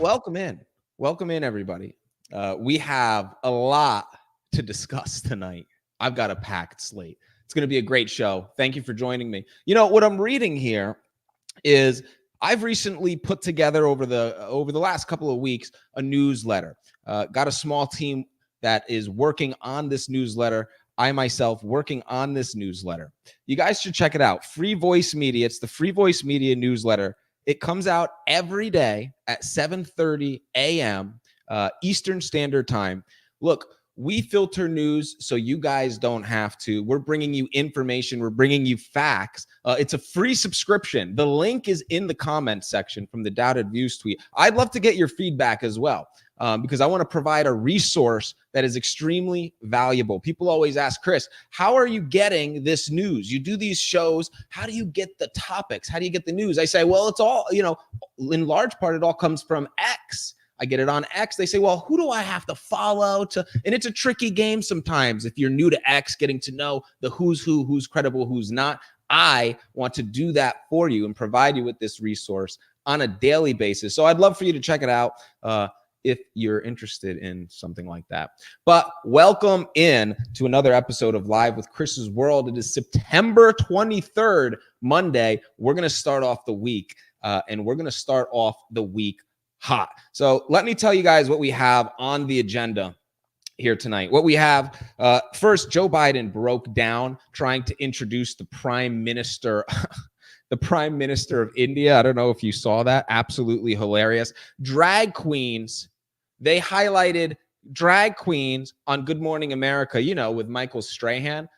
Welcome in. Welcome in, everybody. We have a lot to discuss tonight. I've got a packed slate. It's going to be a great show. Thank you for joining me. You know, what I'm reading here is I've recently put together over the last couple of weeks a newsletter. Got a small team that is working on this newsletter. I myself working on this newsletter. You guys should check it out. Free Voice Media. It's the Free Voice Media newsletter. It comes out every day at 7:30 a.m. Eastern Standard Time. Look, we filter news so you guys don't have to. We're bringing you information. We're bringing you facts. It's a free subscription. The link is in the comments section from the Doubted Views tweet. I'd love to get your feedback as well because I want to provide a resource that is extremely valuable. People always ask, Chris, how are you getting this news? You do these shows. How do you get the topics? How do you get the news? I say, well, it's all, in large part, it all comes from X. I get it on X. They say, well, who do I have to follow to? And it's a tricky game sometimes. If you're new to X, getting to know the who's who, who's credible, who's not. I want to do that for you and provide you with this resource on a daily basis. So I'd love for you to check it out if you're interested in something like that. But welcome in to another episode of Live with Chris's World. It is September 23rd, Monday. We're going to start off the week, and we're going to start off the week hot. So let me tell you guys what we have on the agenda here tonight. What we have, first, Joe Biden broke down trying to introduce the Prime Minister the Prime Minister of India. I don't know if you saw that. Absolutely hilarious. Drag queens. They highlighted drag queens on Good Morning America, with Michael Strahan.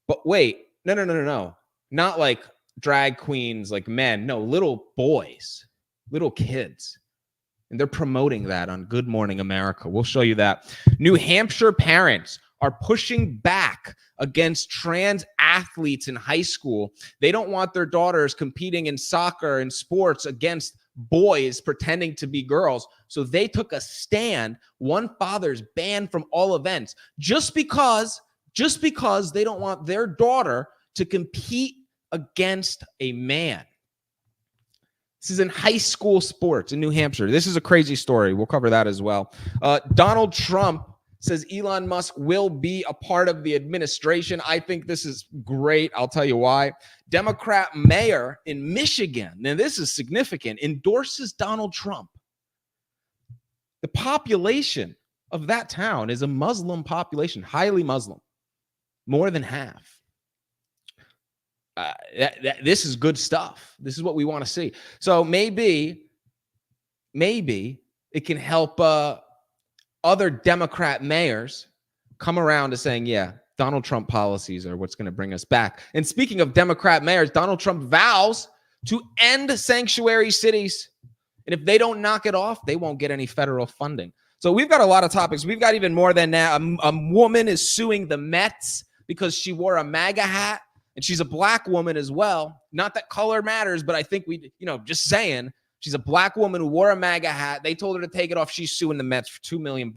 But wait, no. Not like drag queens like men. No, little boys, little kids. And they're promoting that on Good Morning America. We'll show you that. New Hampshire parents are pushing back against trans athletes in high school. They don't want their daughters competing in soccer and sports against boys pretending to be girls. So they took a stand. One father's banned from all events just because they don't want their daughter to compete against a man. This is in high school sports in New Hampshire. This is a crazy story. We'll cover that as well. Donald Trump says Elon Musk will be a part of the administration. I think this is great. I'll tell you why. Democrat mayor in Michigan, now this is significant, endorses Donald Trump. The population of that town is a Muslim population, highly Muslim, more than half. This is good stuff. This is what we want to see. So maybe it can help other Democrat mayors come around to saying, yeah, Donald Trump policies are what's going to bring us back. And speaking of Democrat mayors, Donald Trump vows to end sanctuary cities. And if they don't knock it off, they won't get any federal funding. So we've got a lot of topics. We've got even more than that. A woman is suing the Mets because she wore a MAGA hat. And she's a black woman as well. Not that color matters, but I think just saying, she's a black woman who wore a MAGA hat. They told her to take it off. She's suing the Mets for $2 million.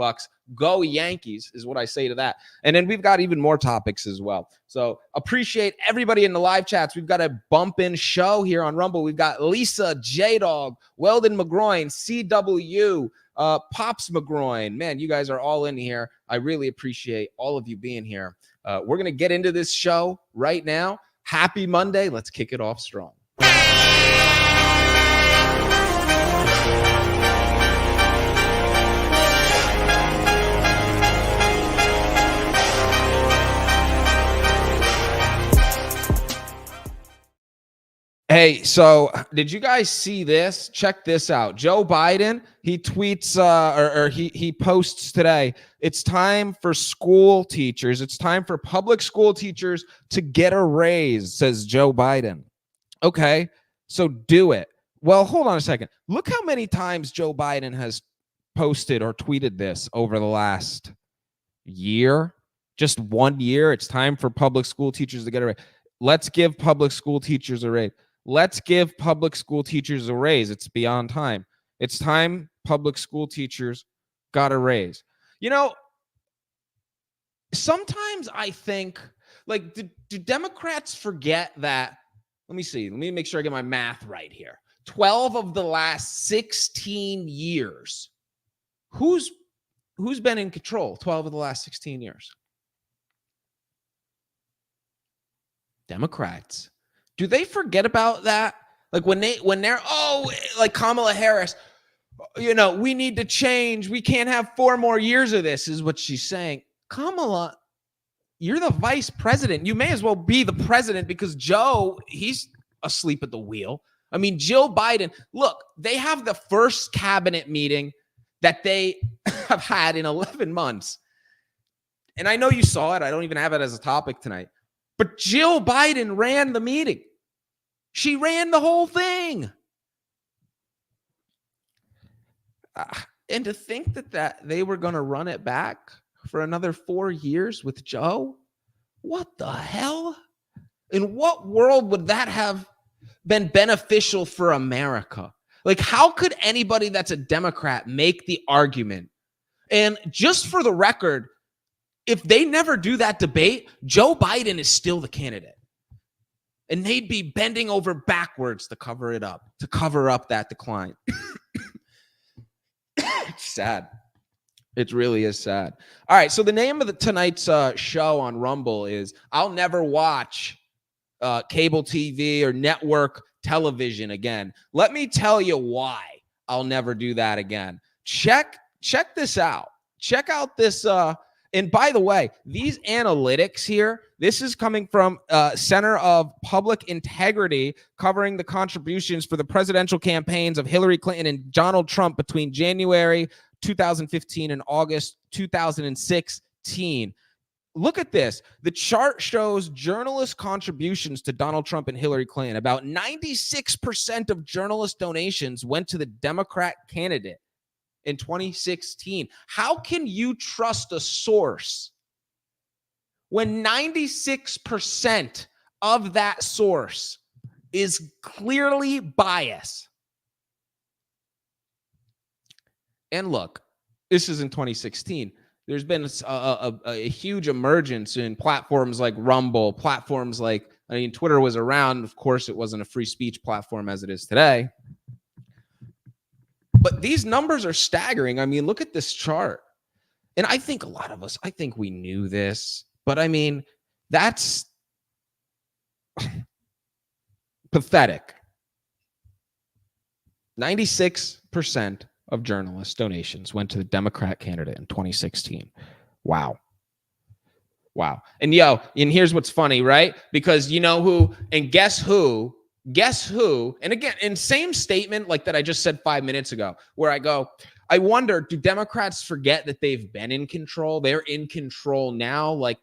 Go Yankees is what I say to that. And then we've got even more topics as well. So appreciate everybody in the live chats. We've got a bump-in show here on Rumble. We've got Lisa, J-Dog, Weldon McGroin, CW, Pops McGroin. Man, you guys are all in here. I really appreciate all of you being here. We're going to get into this show right now. Happy Monday. Let's kick it off strong. Hey, so did you guys see this? Check this out. Joe Biden, he tweets he posts today, it's time for school teachers. It's time for public school teachers to get a raise, says Joe Biden. Okay, so do it. Well, hold on a second. Look how many times Joe Biden has posted or tweeted this over the last year. Just 1 year. It's time for public school teachers to get a raise. Let's give public school teachers a raise. Let's give public school teachers a raise. It's beyond time. It's time public school teachers got a raise. Sometimes I think, do Democrats forget that? Let me see. Let me make sure I get my math right here. 12 of the last 16 years. Who's been in control 12 of the last 16 years? Democrats. Do they forget about that? Like when they're like Kamala Harris, we need to change. We can't have 4 more years of this, is what she's saying. Kamala, you're the vice president. You may as well be the president because Joe, he's asleep at the wheel. I mean, Jill Biden, look, they have the first cabinet meeting that they have had in 11 months. And I know you saw it. I don't even have it as a topic tonight. But Jill Biden ran the meeting. She ran the whole thing. And to think that they were going to run it back for another 4 years with Joe, what the hell? In what world would that have been beneficial for America? Like, how could anybody that's a Democrat make the argument? And just for the record, if they never do that debate, Joe Biden is still the candidate. And they'd be bending over backwards to cover it up, to cover up that decline. It's sad. It really is sad. All right, so the name of tonight's show on Rumble is I'll Never Watch Cable TV or network television again. Let me tell you why I'll never do that again. Check this out. Check out this. And by the way, these analytics here, this is coming from Center of Public Integrity, covering the contributions for the presidential campaigns of Hillary Clinton and Donald Trump between January 2015 and August 2016. Look at this. The chart shows journalist contributions to Donald Trump and Hillary Clinton. About 96% of journalist donations went to the Democrat candidate in 2016. How can you trust a source when 96% of that source is clearly biased? And look, this is in 2016. There's been a huge emergence in platforms like Rumble, platforms like, Twitter was around. Of course, it wasn't a free speech platform as it is today. But these numbers are staggering. I mean, look at this chart. And I think a lot of us, I think we knew this. But I mean, that's pathetic. 96% of journalist donations went to the Democrat candidate in 2016. Wow. And and here's what's funny, right? Because you know who, and guess who, and again, in same statement like that I just said 5 minutes ago, where I go, I wonder, do Democrats forget that they've been in control? They're in control now. Like,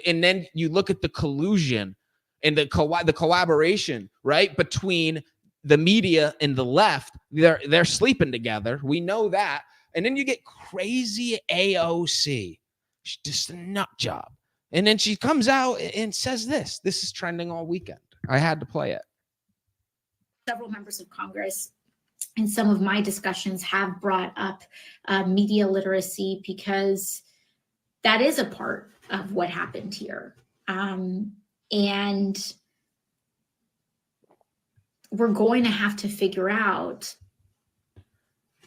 and then you look at the collusion and the collaboration, right, between the media and the left. They're sleeping together. We know that. And then you get crazy AOC. She's just a nut job. And then she comes out and says this. This is trending all weekend. I had to play it. Several members of Congress in some of my discussions have brought up media literacy, because that is a part of what happened here. And we're going to have to figure out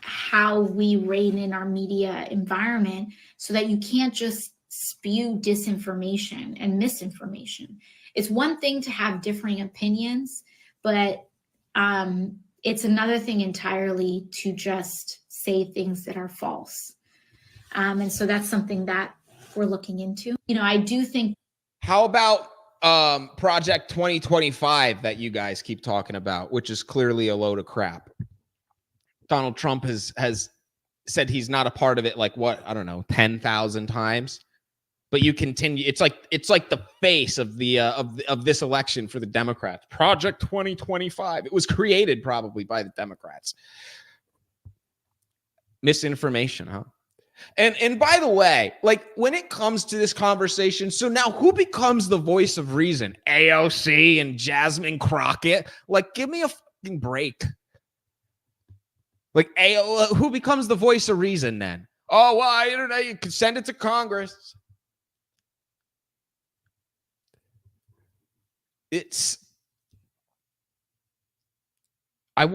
how we rein in our media environment so that you can't just spew disinformation and misinformation. It's one thing to have differing opinions, but it's another thing entirely to just say things that are false. And so that's something that we're looking into. I do think. How about Project 2025 that you guys keep talking about, which is clearly a load of crap? Donald Trump has said he's not a part of it, like what, I don't know, 10,000 times. But you continue. It's like the face of the of this election for the Democrats. Project 2025. It was created probably by the Democrats. Misinformation, huh? And by the way, like when it comes to this conversation, so now who becomes the voice of reason? AOC and Jasmine Crockett? Like, give me a fucking break. Like, who becomes the voice of reason then? Oh, well, I don't know. You can send it to Congress. It's I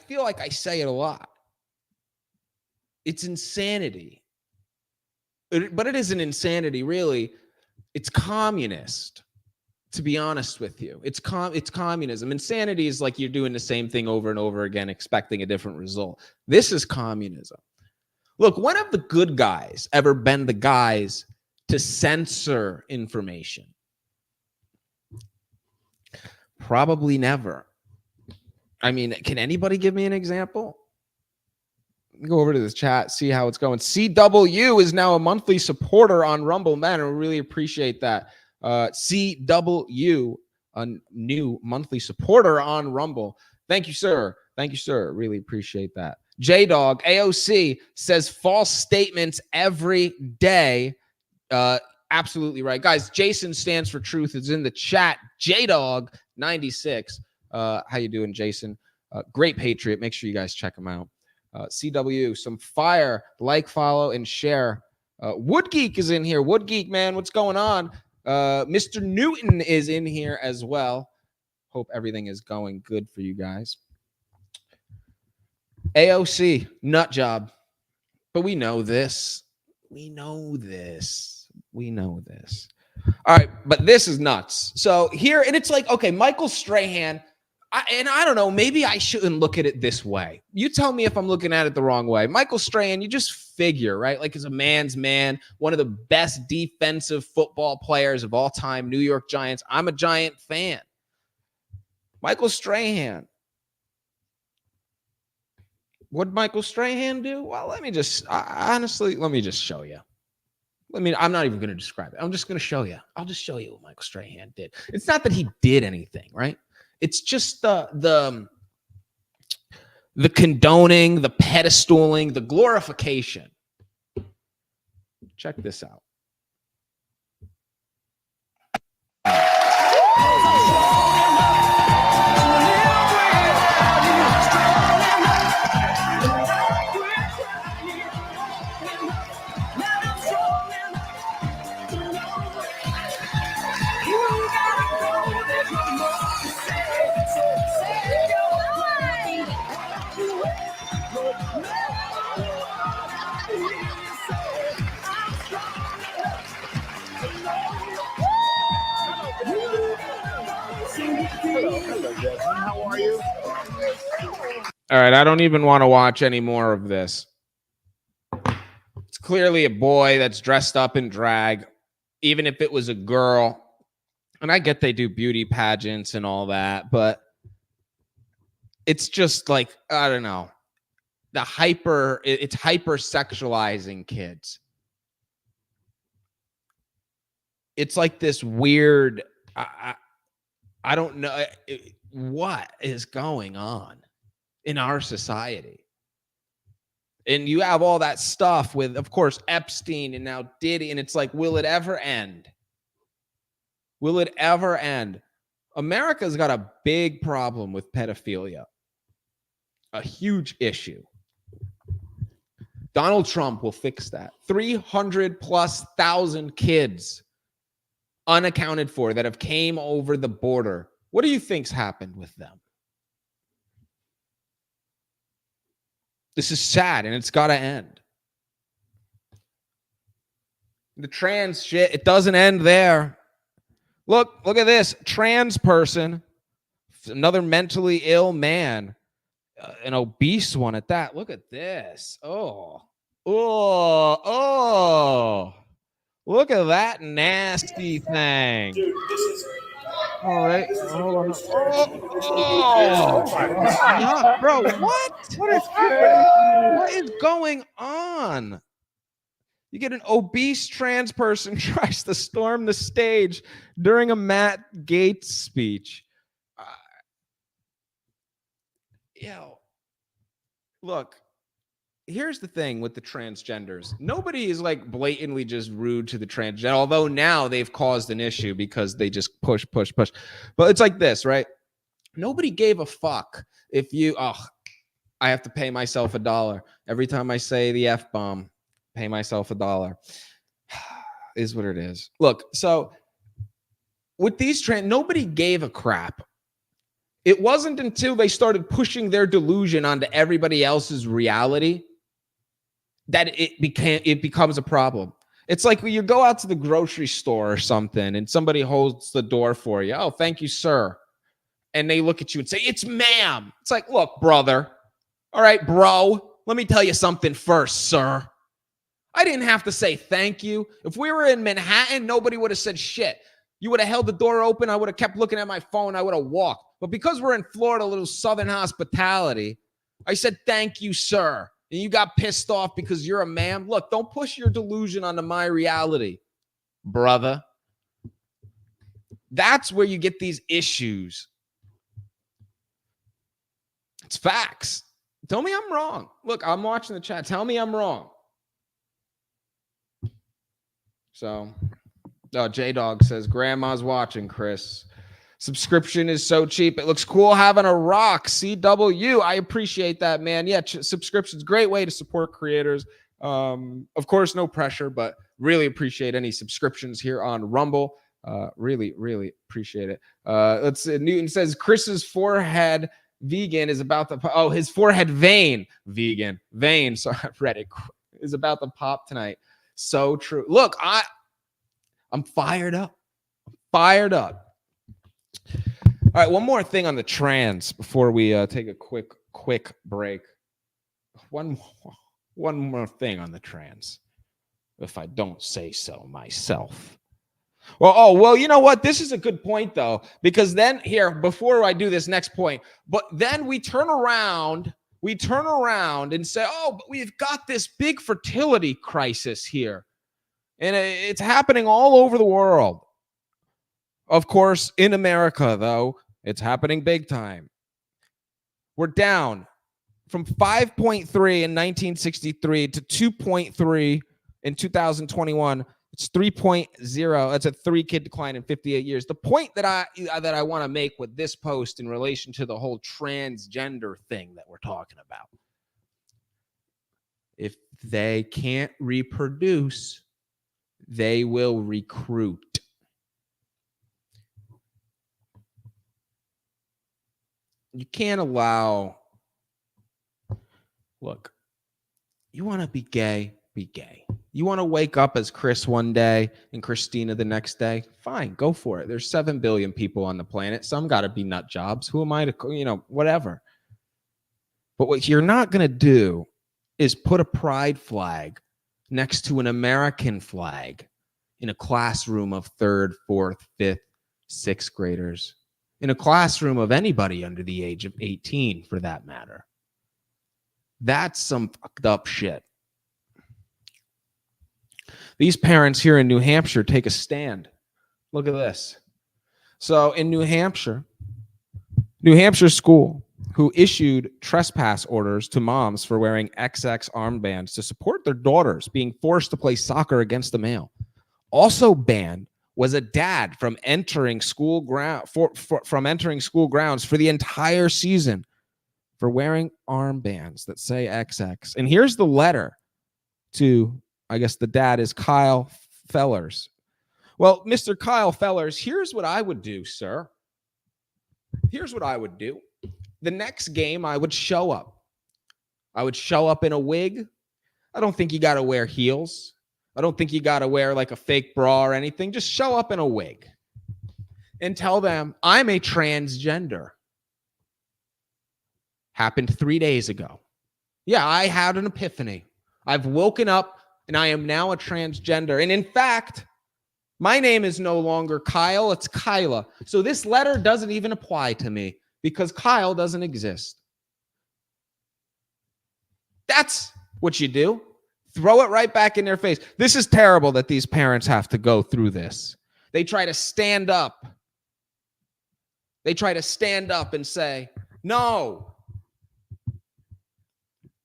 feel like I say it a lot. It's insanity. But it isn't insanity, really. It's communist, to be honest with you. It's communism. Insanity is like you're doing the same thing over and over again, expecting a different result. This is communism. Look, when have the good guys ever been the guys to censor information? Probably never. I mean, can anybody give me an example? Go over to this chat, see how it's going. CW is now a monthly supporter on Rumble. Man, I really appreciate that. CW, a new monthly supporter on Rumble. Thank you, sir. Thank you, sir. Really appreciate that. J-Dog, AOC says false statements every day. Absolutely right. Guys, Jason stands for truth. It's in the chat. J-Dog 96. How you doing, Jason? Great patriot. Make sure you guys check him out. CW, some fire. Like, follow, and share. Wood Geek is in here. Wood Geek, man, what's going on? Mr. Newton is in here as well. Hope everything is going good for you guys. AOC, nut job. But we know this. We know this. We know this. All right, but this is nuts. So here, and it's like, okay, Michael Strahan, I don't know, maybe I shouldn't look at it this way. You tell me if I'm looking at it the wrong way. Michael Strahan, you just figure, right? Like, as a man's man, one of the best defensive football players of all time, New York Giants. I'm a Giant fan. Michael Strahan. What'd Michael Strahan do? Well, let me just show you. I'm not even going to describe it. I'm just going to show you. I'll just show you what Michael Strahan did. It's not that he did anything, right? It's just the condoning, the pedestaling, the glorification. Check this out. How are you? All right, I don't even want to watch any more of this. It's clearly a boy that's dressed up in drag, even if it was a girl. And I get they do beauty pageants and all that, but it's just like, I don't know. It's hyper sexualizing kids. It's like this weird, I don't know what is going on in our society. And you have all that stuff with, of course, Epstein and now Diddy. And it's like, will it ever end? Will it ever end? America's got a big problem with pedophilia. A huge issue. Donald Trump will fix that. 300,000+ kids unaccounted for that have came over the border. What do you think's happened with them? This is sad, and it's got to end. The trans shit, it doesn't end there. Look at this. Trans person, another mentally ill man, an obese one at that. Look at this. Oh. Look at that nasty thing. Dude, this is... All right. Hold on. Oh, bro, what? What is going on? You get an obese trans person tries to storm the stage during a Matt Gaetz speech. Look, here's the thing with the transgenders. Nobody is like blatantly just rude to the transgender, although now they've caused an issue because they just push. But it's like this, right? Nobody gave a fuck if you, I have to pay myself $1 every time I say the F-bomb. Pay myself $1 is what it is. Look, so with these nobody gave a crap It wasn't until they started pushing their delusion onto everybody else's reality that it becomes a problem. It's like when you go out to the grocery store or something and somebody holds the door for you. Oh, thank you, sir. And they look at you and say, it's ma'am. It's like, look, brother. All right, bro. Let me tell you something first, sir. I didn't have to say thank you. If we were in Manhattan, nobody would have said shit. You would have held the door open. I would have kept looking at my phone. I would have walked. But because we're in Florida, a little Southern hospitality, I said, thank you, sir. And you got pissed off because you're a man. Look, don't push your delusion onto my reality, brother. That's where you get these issues. It's facts. Tell me I'm wrong. Look, I'm watching the chat. Tell me I'm wrong. So, J-Dog says, Grandma's watching, Chris. Subscription is so cheap. It looks cool having a rock. CW. I appreciate that, man. Yeah, subscription's a great way to support creators. Of course, no pressure, but really appreciate any subscriptions here on Rumble. Really, really appreciate it. Let's see. Newton says Chris's forehead vegan is about to his forehead vein vein. Sorry, I read it. Is about to pop tonight. So true. Look, I'm fired up. Fired up. All right, one more thing on the trans before we take a quick break. One more thing on the trans, if I don't say so myself. Well, you know what? This is a good point, though, because then here, before I do this next point, but then we turn around and say, oh, but we've got this big fertility crisis here. And it's happening all over the world. Of course, in America, though, it's happening big time. We're down from 5.3 in 1963 to 2.3 in 2021. It's 3.0. That's a 3-kid decline in 58 years. The point that I want to make with this post in relation to the whole transgender thing that we're talking about. If they can't reproduce, they will recruit. You can't allow, look, you want to be gay, be gay. You want to wake up as Chris one day and Christina the next day? Fine, go for it. There's 7 billion people on the planet. Some got to be nut jobs. Who am I to, whatever. But what you're not going to do is put a pride flag next to an American flag in a classroom of 3rd, 4th, 5th, 6th graders, in a classroom of anybody under the age of 18, for that matter. That's some fucked up shit. These parents here in New Hampshire take a stand. Look at this. So in New Hampshire school who issued trespass orders to moms for wearing XX armbands to support their daughters being forced to play soccer against a male. Also banned was a dad from entering school grounds for the entire season for wearing armbands that say XX. And here's the letter to, I guess the dad is Kyle Fellers. Well, Mr. Kyle Fellers, here's what I would do, sir. Here's what I would do. The next game, I would show up. I would show up in a wig. I don't think you got to wear heels. I don't think you got to wear like a fake bra or anything. Just show up in a wig and tell them I'm a transgender. Happened 3 days ago. Yeah, I had an epiphany. I've woken up and I am now a transgender. And in fact, my name is no longer Kyle, it's Kyla. So this letter doesn't even apply to me because Kyle doesn't exist. That's what you do. Throw it right back in their face. This is terrible that these parents have to go through this. They try to stand up. They try to stand up and say, no.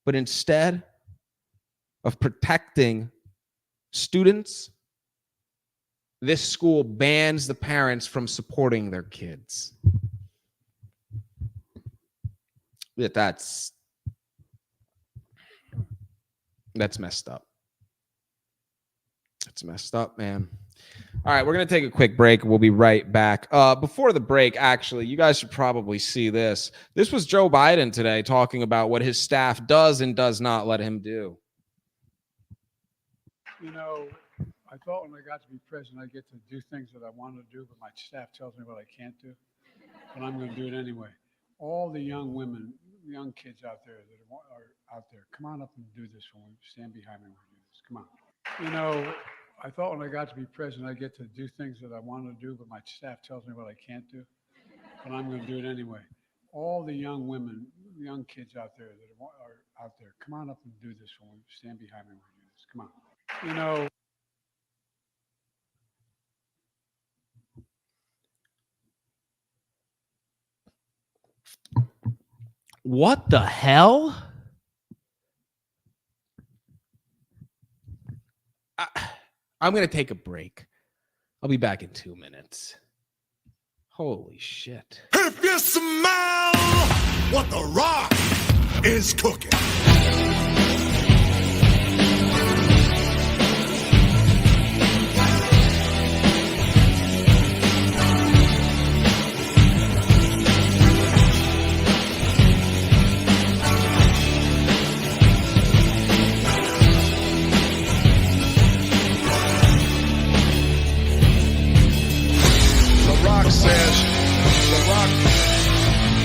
But instead of protecting students, this school bans the parents from supporting their kids. That's messed up. Shit's messed up, man. All right, we're going to take a quick break. We'll be right back. Before the break, actually, you guys should probably see this. This was Joe Biden today talking about what his staff does and does not let him do. You know, I thought when I got to be president, I'd get to do things that I wanted to do, but my staff tells me what I can't do. But I'm going to do it anyway. All the young women, young kids out there that are out there, come on up and do this for me. Stand behind me when we do this. Come on. You know, I thought when I got to be president, I'd get to do things that I wanted to do, but my staff tells me what I can't do. But I'm going to do it anyway. All the young women, young kids out there that are out there, come on up and do this for me. Stand behind me when we do this. Come on. You know. What the hell? I'm going to take a break. I'll be back in 2 minutes. Holy shit. If you smell what The Rock is cooking.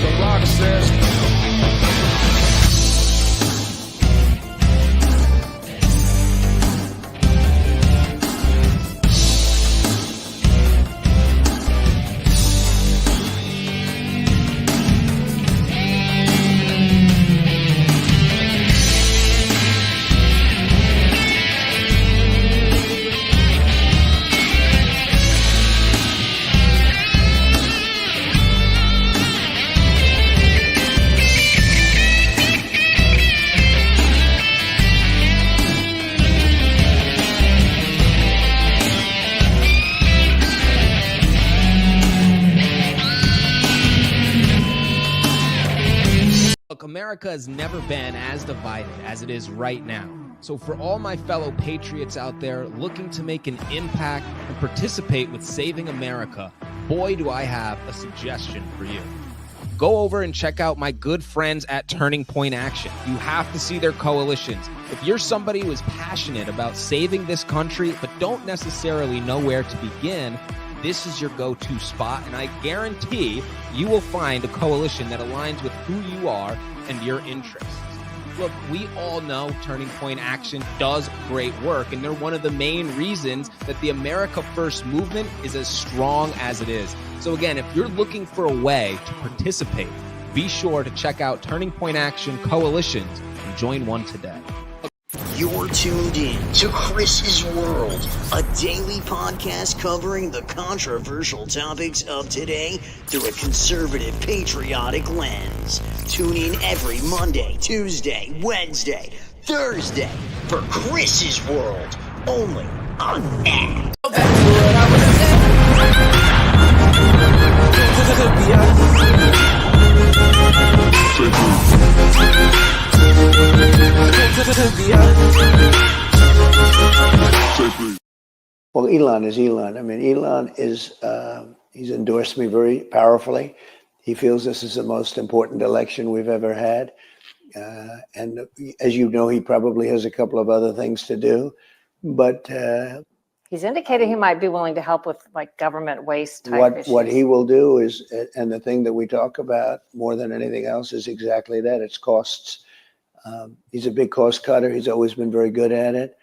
The Rock says, Look, America has never been as divided as it is right now. So for all my fellow patriots out there looking to make an impact and participate with saving America, boy, do I have a suggestion for you. Go over and check out my good friends at Turning Point Action. You have to see their coalitions. If you're somebody who is passionate about saving this country but don't necessarily know where to begin, this is your go-to spot, and I guarantee you will find a coalition that aligns with who you are and your interests. Look, we all know Turning Point Action does great work, and they're one of the main reasons that the America First movement is as strong as it is. So again, if you're looking for a way to participate, be sure to check out Turning Point Action coalitions and join one today. You're tuned in to Chris's World, a daily podcast covering the controversial topics of today through a conservative, patriotic lens. Tune in every Monday, Tuesday, Wednesday, Thursday for Chris's World, only on Act. Well, Elon is Elon. I mean, Elon is, he's endorsed me very powerfully. He feels this is the most important election we've ever had. And as you know, he probably has a couple of other things to do. But he's indicated he might be willing to help with like government waste type issues. What he will do is, and the thing that we talk about more than anything else is exactly that. It's costs. He's a big cost cutter. He's always been very good at it.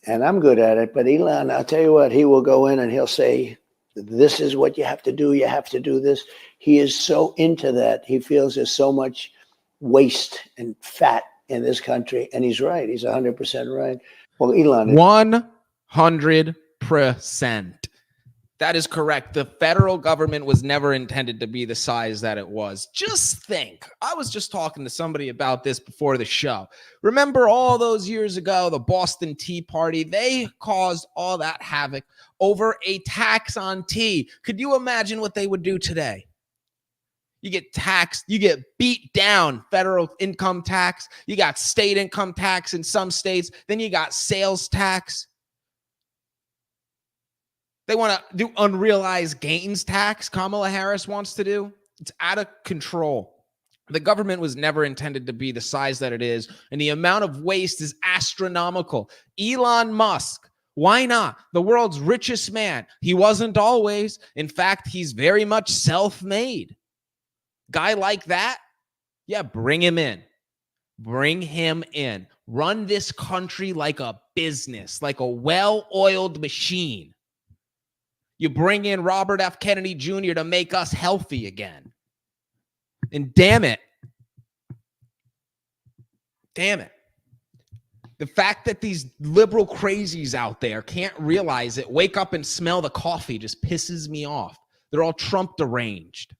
And I'm good at it. But Elon, I'll tell you what, he will go in and he'll say, this is what you have to do. You have to do this. He is so into that. He feels there's so much waste and fat in this country. And he's right. He's 100% right. Well, Elon. 100%. That is correct. The federal government was never intended to be the size that it was. Just think. I was just talking to somebody about this before the show. Remember all those years ago, the Boston Tea Party? They caused all that havoc over a tax on tea. Could you imagine what they would do today? You get taxed, you get beat down, federal income tax. You got state income tax in some states. Then you got sales tax. They want to do unrealized gains tax, Kamala Harris wants to do. It's out of control. The government was never intended to be the size that it is, and the amount of waste is astronomical. Elon Musk, why not? The world's richest man. He wasn't always. In fact, he's very much self-made. Guy like that, yeah, bring him in. Bring him in. Run this country like a business, like a well-oiled machine. You bring in Robert F. Kennedy Jr. to make us healthy again. And damn it, the fact that these liberal crazies out there can't realize it, wake up and smell the coffee, just pisses me off. They're all Trump deranged.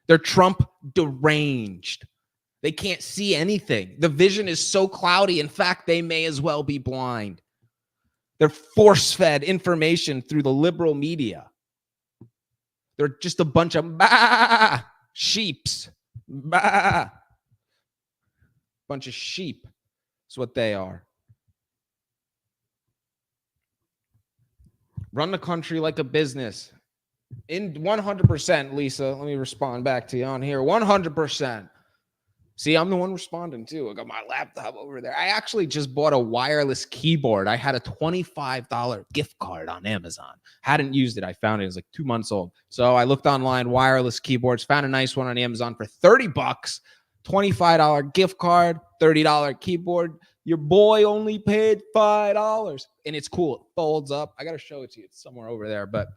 They're Trump deranged. They can't see anything. The vision is so cloudy. In fact, they may as well be blind. They're force-fed information through the liberal media. They're just a bunch of sheeps. Bunch of sheep is what they are. Run the country like a business. In 100%, Lisa, let me respond back to you on here. 100%. See, I'm the one responding too. I got my laptop over there. I actually just bought a wireless keyboard. I had a $25 gift card on Amazon. Hadn't used it. I found it. It was like 2 months old. So I looked online, wireless keyboards, found a nice one on Amazon for $30, $25 gift card, $30 keyboard. Your boy only paid $5. And it's cool. It folds up. I got to show it to you. It's somewhere over there, but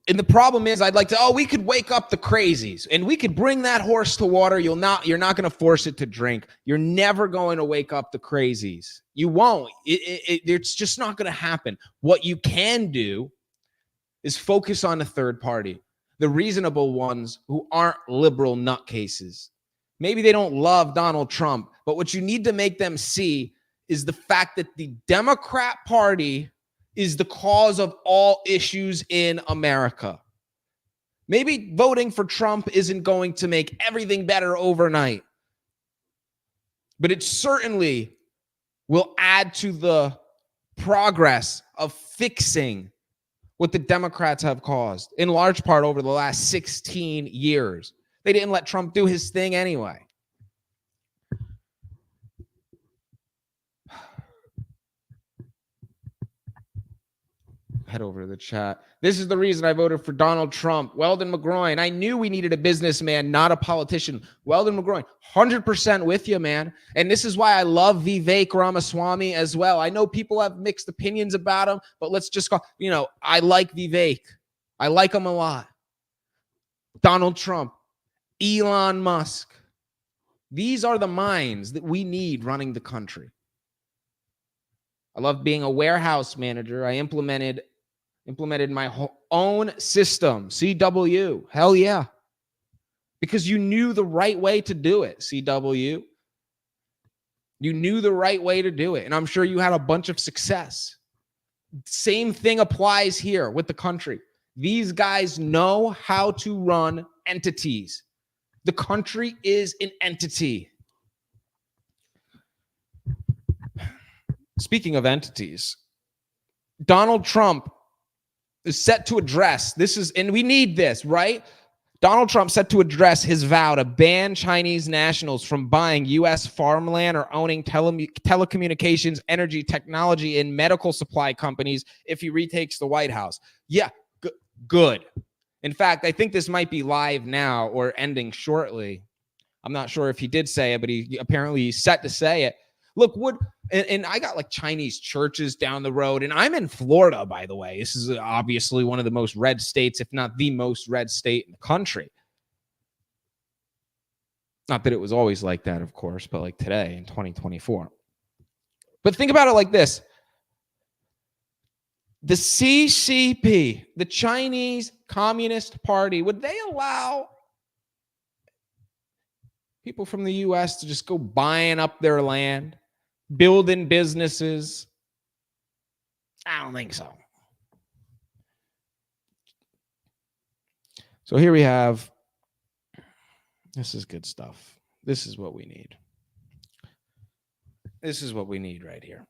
and the problem is, I'd like to, we could wake up the crazies and we could bring that horse to water. You're not going to force it to drink. You're never going to wake up the crazies. You won't. It's just not going to happen. What you can do is focus on the third party, the reasonable ones who aren't liberal nutcases. Maybe they don't love Donald Trump, but what you need to make them see is the fact that the Democrat Party is the cause of all issues in America. Maybe voting for Trump isn't going to make everything better overnight, but it certainly will add to the progress of fixing what the Democrats have caused, in large part over the last 16 years. They didn't let Trump do his thing anyway. Head over to the chat. This is the reason I voted for Donald Trump. Weldon McGroin. I knew we needed a businessman, not a politician. Weldon McGroin, 100% with you, man. And this is why I love Vivek Ramaswamy as well. I know people have mixed opinions about him, but let's just go, I like Vivek. I like him a lot. Donald Trump, Elon Musk. These are the minds that we need running the country. I love being a warehouse manager. I implemented my own system, CW. Hell yeah. Because you knew the right way to do it, CW. You knew the right way to do it. And I'm sure you had a bunch of success. Same thing applies here with the country. These guys know how to run entities. The country is an entity. Speaking of entities, Donald Trump is set to address, and we need this, right? Donald Trump set to address his vow to ban Chinese nationals from buying U.S. farmland or owning telecommunications, energy, technology, and medical supply companies if he retakes the White House. Yeah, good. In fact, I think this might be live now or ending shortly. I'm not sure if he did say it, but he apparently he's set to say it. Look, and I got like Chinese churches down the road, and I'm in Florida, by the way. This is obviously one of the most red states, if not the most red state in the country. Not that it was always like that, of course, but like today in 2024. But think about it like this. The CCP, the Chinese Communist Party, would they allow people from the U.S. to just go buying up their land, building businesses? I don't think so. So here we have, this is good stuff. This is what we need. This is what we need right here.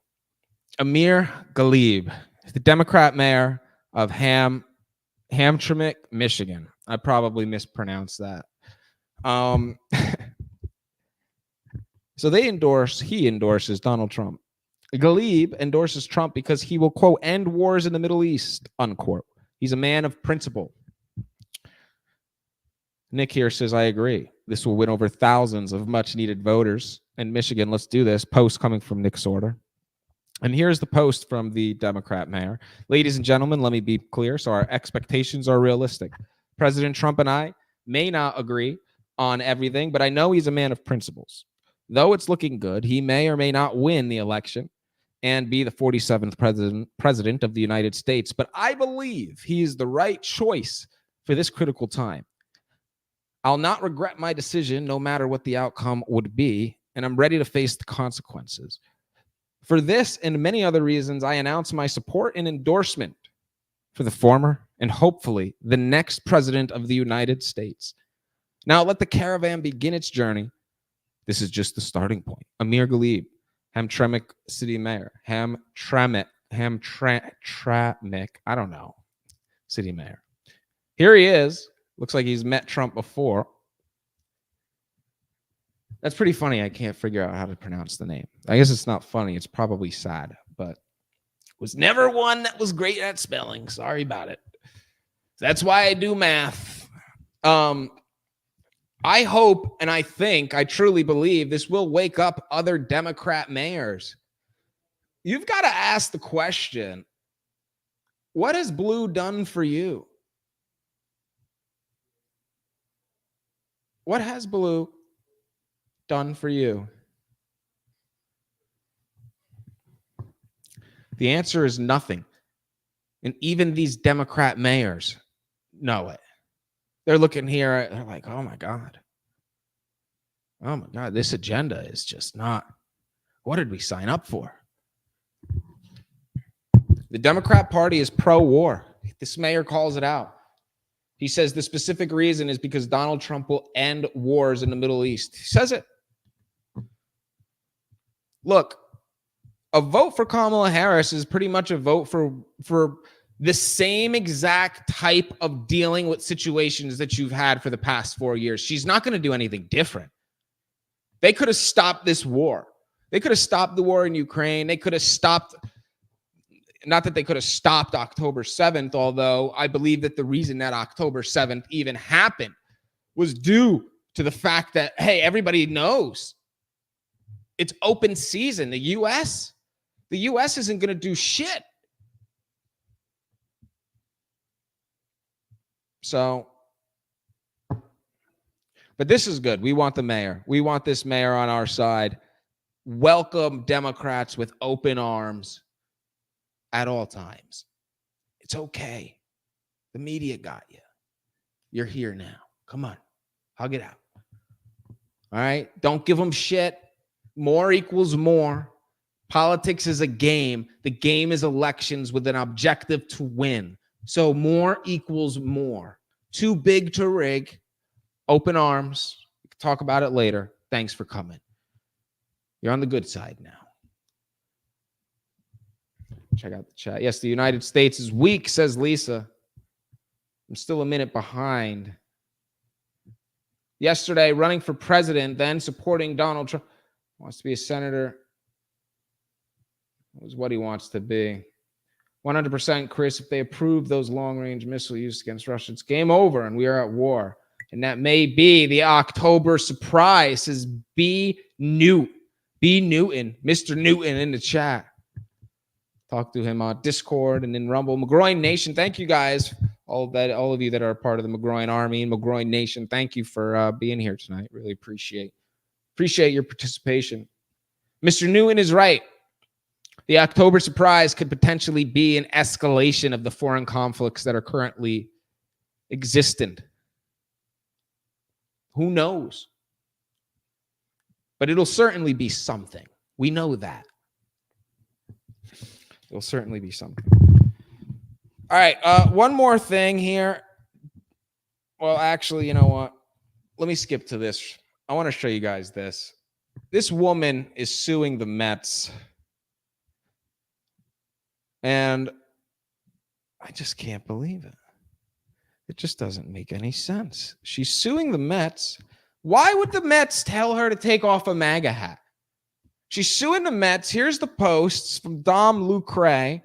Amir Ghalib, the Democrat mayor of Hamtramck, Michigan. I probably mispronounced that. So he endorses Donald Trump. Ghalib endorses Trump because he will, quote, end wars in the Middle East, unquote. He's a man of principle. Nick here says, I agree. This will win over thousands of much needed voters in Michigan. Let's do this. Post coming from Nick Sorter. And here's the post from the Democrat mayor. Ladies and gentlemen, let me be clear so our expectations are realistic. President Trump and I may not agree on everything, but I know he's a man of principles. Though it's looking good, he may or may not win the election and be the 47th president of the United States. But I believe he is the right choice for this critical time. I'll not regret my decision, no matter what the outcome would be, and I'm ready to face the consequences. For this and many other reasons, I announce my support and endorsement for the former and hopefully the next president of the United States. Now let the caravan begin its journey. This is just the starting point. Amir Ghalib, Hamtramck City Mayor, Hamtramck, I don't know, City Mayor. Here he is. Looks like he's met Trump before. That's pretty funny. I can't figure out how to pronounce the name. I guess it's not funny. It's probably sad, but was never one that was great at spelling. Sorry about it. That's why I do math. I hope and I think, I truly believe this will wake up other Democrat mayors. You've got to ask the question, what has blue done for you? What has blue done for you? The answer is nothing. And even these Democrat mayors know it. They're looking here, they're like, oh my God, this agenda is just not, what did we sign up for? The Democrat Party is pro-war. This mayor calls it out. He says the specific reason is because Donald Trump will end wars in the Middle East. He says it. Look, a vote for Kamala Harris is pretty much a vote for the same exact type of dealing with situations that you've had for the past 4 years. She's not going to do anything different. They could have stopped this war. They could have stopped the war in Ukraine. They could have stopped, not that they could have stopped October 7th, although I believe that the reason that October 7th even happened was due to the fact that, hey, everybody knows it's open season. The U.S. isn't going to do shit. So, but this is good. We want the mayor. We want this mayor on our side. Welcome Democrats with open arms at all times. It's okay. The media got you. You're here now. Come on. Hug it out. All right? Don't give them shit. More equals more. Politics is a game. The game is elections with an objective to win. So more equals more. Too big to rig. Open arms. We can talk about it later. Thanks for coming. You're on the good side now. Check out the chat. Yes, the United States is weak, says Lisa. I'm still a minute behind. Yesterday, running for president, then supporting Donald Trump. Wants to be a senator. That was what he wants to be. 100%, Chris, if they approve those long-range missile use against Russia, it's game over and we are at war. And that may be the October surprise, says B. Newton. B. Newton, Mr. Newton in the chat. Talk to him on Discord and in Rumble. McGroin Nation, thank you guys. All of you that are a part of the McGroin Army and McGroin Nation, thank you for being here tonight. Really appreciate your participation. Mr. Newton is right. The October surprise could potentially be an escalation of the foreign conflicts that are currently existent. Who knows? But it'll certainly be something. We know that. It'll certainly be something. All right, one more thing here. Well, actually, you know what? Let me skip to this. I want to show you guys this. This woman is suing the Mets. And I just can't believe it. It just doesn't make any sense. She's suing the Mets. Why would the Mets tell her to take off a MAGA hat? She's suing the Mets. Here's the posts from Dom Lucre.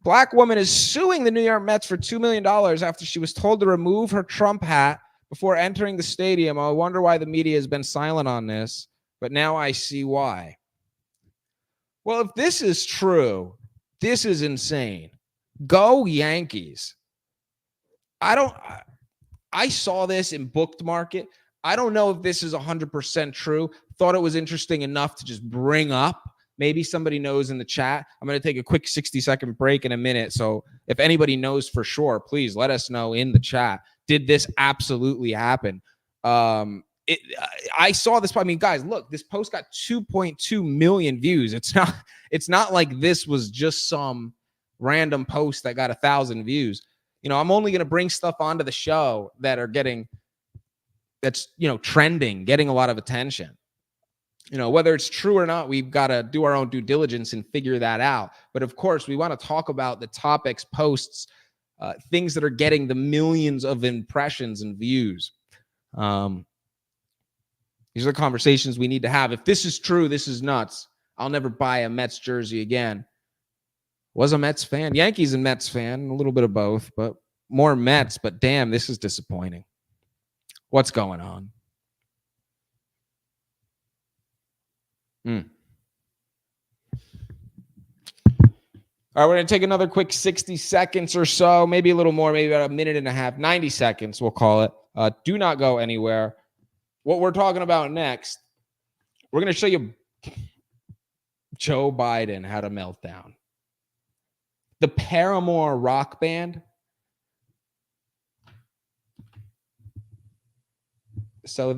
Black woman is suing the New York Mets for $2 million after she was told to remove her Trump hat before entering the stadium. I wonder why the media has been silent on this, but now I see why. Well, if this is true, this is insane. Go Yankees. I saw this in Booked Market. I don't know if this is 100% true. Thought it was interesting enough to just bring up. Maybe somebody knows in the chat. I'm going to take a quick 60-second break in a minute. So if anybody knows for sure, please let us know in the chat. Did this absolutely happen? I saw this. I mean, guys, look, this post got 2.2 million views. It's not like this was just some random post that got 1,000 views. You know, I'm only going to bring stuff onto the show that are that's trending, getting a lot of attention. You know, whether it's true or not, we've got to do our own due diligence and figure that out. But of course, we want to talk about the topics, posts, things that are getting the millions of impressions and views. These are the conversations we need to have. If this is true, this is nuts. I'll never buy a Mets jersey again. Was a Mets fan, Yankees and Mets fan, a little bit of both, but more Mets. But damn, this is disappointing. What's going on? All right, we're going to take another quick 60 seconds or so, maybe a little more, maybe about a minute and a half, 90 seconds, we'll call it. Do not go anywhere. What we're talking about next, we're going to show you Joe Biden had a meltdown. The Paramore rock band. So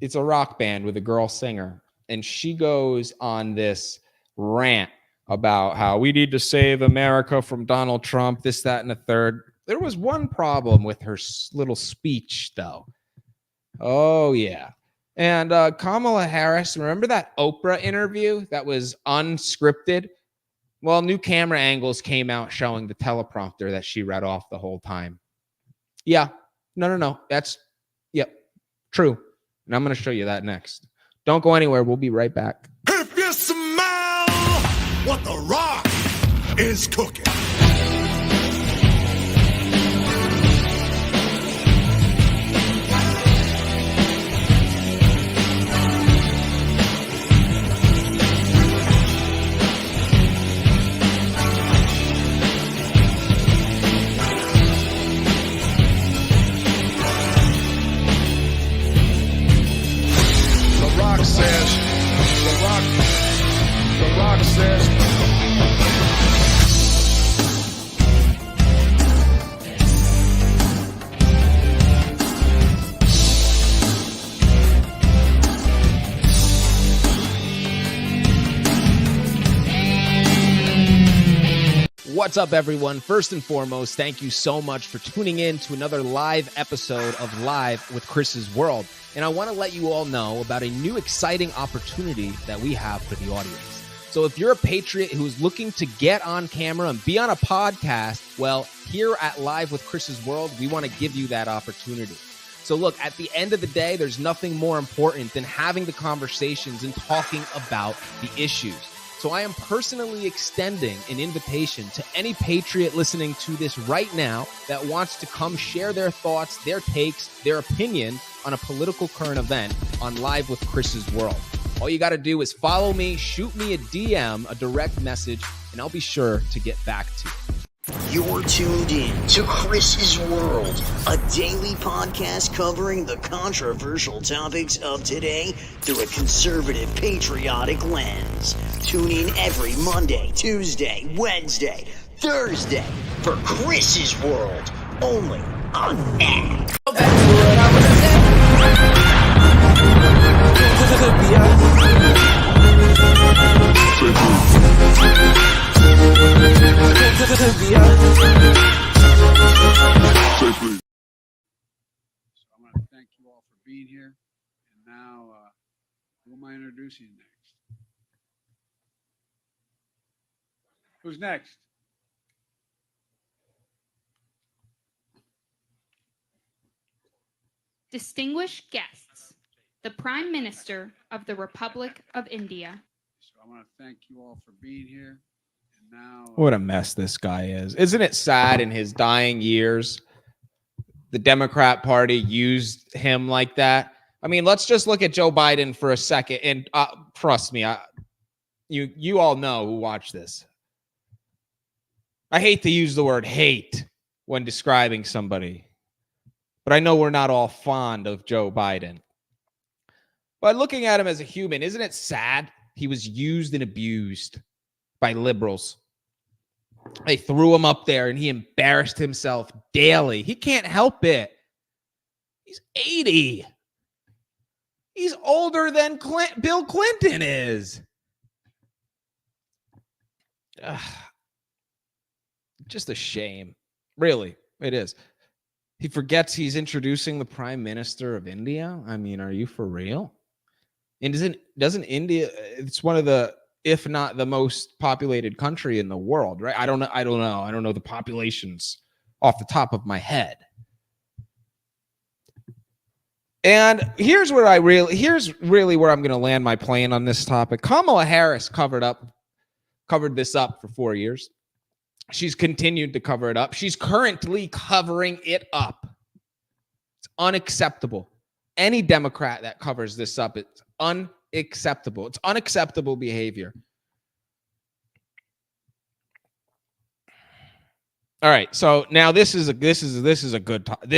it's a rock band with a girl singer, and she goes on this rant about how we need to save America from Donald Trump, this, that, and the third. There was one problem with her little speech, though. Oh, yeah. And Kamala Harris, remember that Oprah interview that was unscripted? Well, new camera angles came out showing the teleprompter that she read off the whole time. Yeah. No. That's, yep, true. And I'm going to show you that next. Don't go anywhere. We'll be right back. If you smell what The Rock is cooking. The Rock says, What's up, everyone? First and foremost, thank you so much for tuning in to another live episode of Live with Chris's World. And I want to let you all know about a new exciting opportunity that we have for the audience. So if you're a patriot who's looking to get on camera and be on a podcast, well, here at Live with Chris's World, we want to give you that opportunity. So look, at the end of the day, there's nothing more important than having the conversations and talking about the issues. So I am personally extending an invitation to any patriot listening to this right now that wants to come share their thoughts, their takes, their opinion on a political current event on Live with Chris's World. All you got to do is follow me, shoot me a DM, a direct message, and I'll be sure to get back to you. You're tuned in to Chris's World, a daily podcast covering the controversial topics of today through a conservative, patriotic lens. Tune in every Monday, Tuesday, Wednesday, Thursday for Chris's World, only on X. So I want to thank you all for being here. And now I'm Who am I introducing next? Who's next? Distinguished guests, the Prime Minister of the Republic of India. So I want to thank you all for being here. And now, What a mess this guy is. Isn't it sad in his dying years, the Democrat Party used him like that? I mean, let's just look at Joe Biden for a second. And trust me, you all know who watch this. I hate to use the word hate when describing somebody, but I know we're not all fond of Joe Biden. But looking at him as a human, isn't it sad? He was used and abused by liberals. They threw him up there and he embarrassed himself daily. He can't help it. He's 80. He's older than Bill Clinton is. Ugh. Just a shame. Really, it is. He forgets he's introducing the Prime Minister of India. I mean, are you for real? And doesn't India, it's one of the, if not the most populated country in the world, right? I don't know. I don't know the populations off the top of my head. And here's really where I'm going to land my plane on this topic. Kamala Harris covered this up for 4 years. She's continued to cover it up. She's currently covering it up. It's unacceptable. Any Democrat that covers this up, it's unacceptable. It's unacceptable behavior. All right, so now this is a good topic.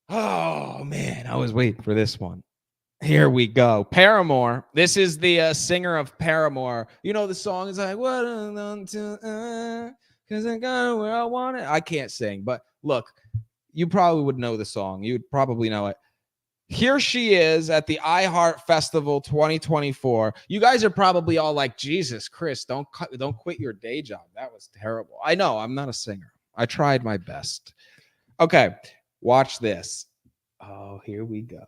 Oh man, I was waiting for this one. Here we go. Paramore. This is the singer of Paramore. You know the song is like, what because I got where I want it. I can't sing, but look, you probably would know the song. You'd probably know it. Here she is at the iHeart Festival 2024. You guys are probably all like, Jesus, Chris, don't quit your day job. That was terrible. I know, I'm not a singer. I tried my best. Okay, watch this. Oh, here we go.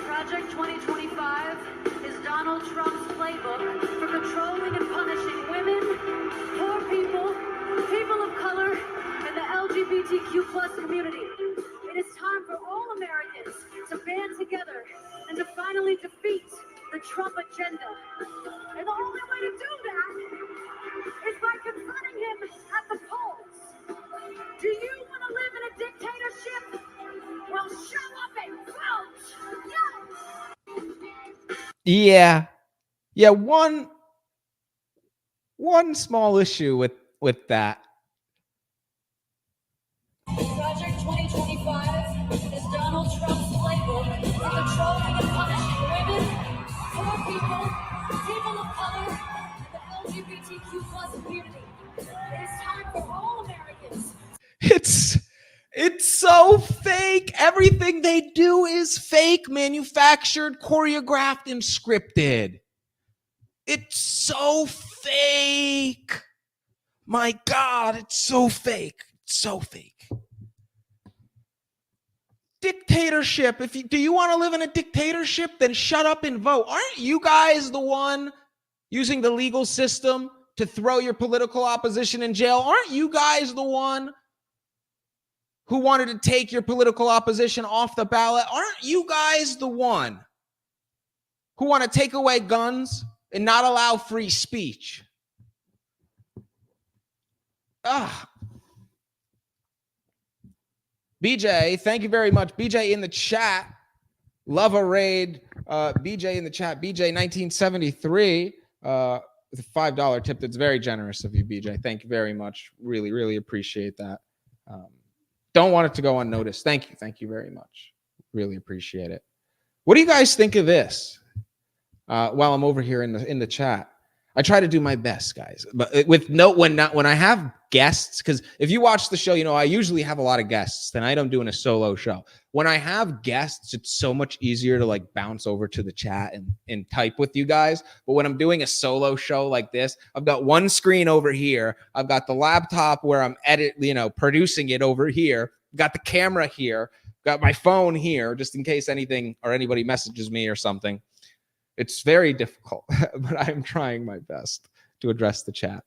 Project 2025 is Donald Trump's playbook for controlling and punishing women, poor people, people of color, and the LGBTQ+ community. It is time for all Americans to band together and to finally defeat the Trump agenda. And the only way to do that is by confronting him at the polls. Do you want to live in a dictatorship? Well, show up and vote. Yeah. One small issue with that. Project 2025 is Donald Trump's playbook for controlling and punishing women, poor people, people of color, and the LGBTQ+ community. It is time for all Americans. It's so fake. Everything they do is fake, manufactured, choreographed, and scripted. It's so fake. My God, it's so fake. It's so fake. Dictatorship. Do you want to live in a dictatorship? Then shut up and vote. Aren't you guys the one using the legal system to throw your political opposition in jail? Aren't you guys the one who wanted to take your political opposition off the ballot? Aren't you guys the one who want to take away guns and not allow free speech? BJ, thank you very much. BJ in the chat. Love a raid. BJ in the chat. BJ 1973 with a $5 tip. That's very generous of you, BJ. Thank you very much. Really, really appreciate that. Don't want it to go unnoticed. Thank you. Thank you very much. Really appreciate it. What do you guys think of this? While I'm over here in the chat, I try to do my best, guys. But when I have guests, because if you watch the show, you know I usually have a lot of guests. Tonight I'm doing a solo show. When I have guests, it's so much easier to like bounce over to the chat and type with you guys. But when I'm doing a solo show like this, I've got one screen over here. I've got the laptop where I'm producing it over here. Got the camera here. Got my phone here just in case anything or anybody messages me or something. It's very difficult, but I'm trying my best to address the chat.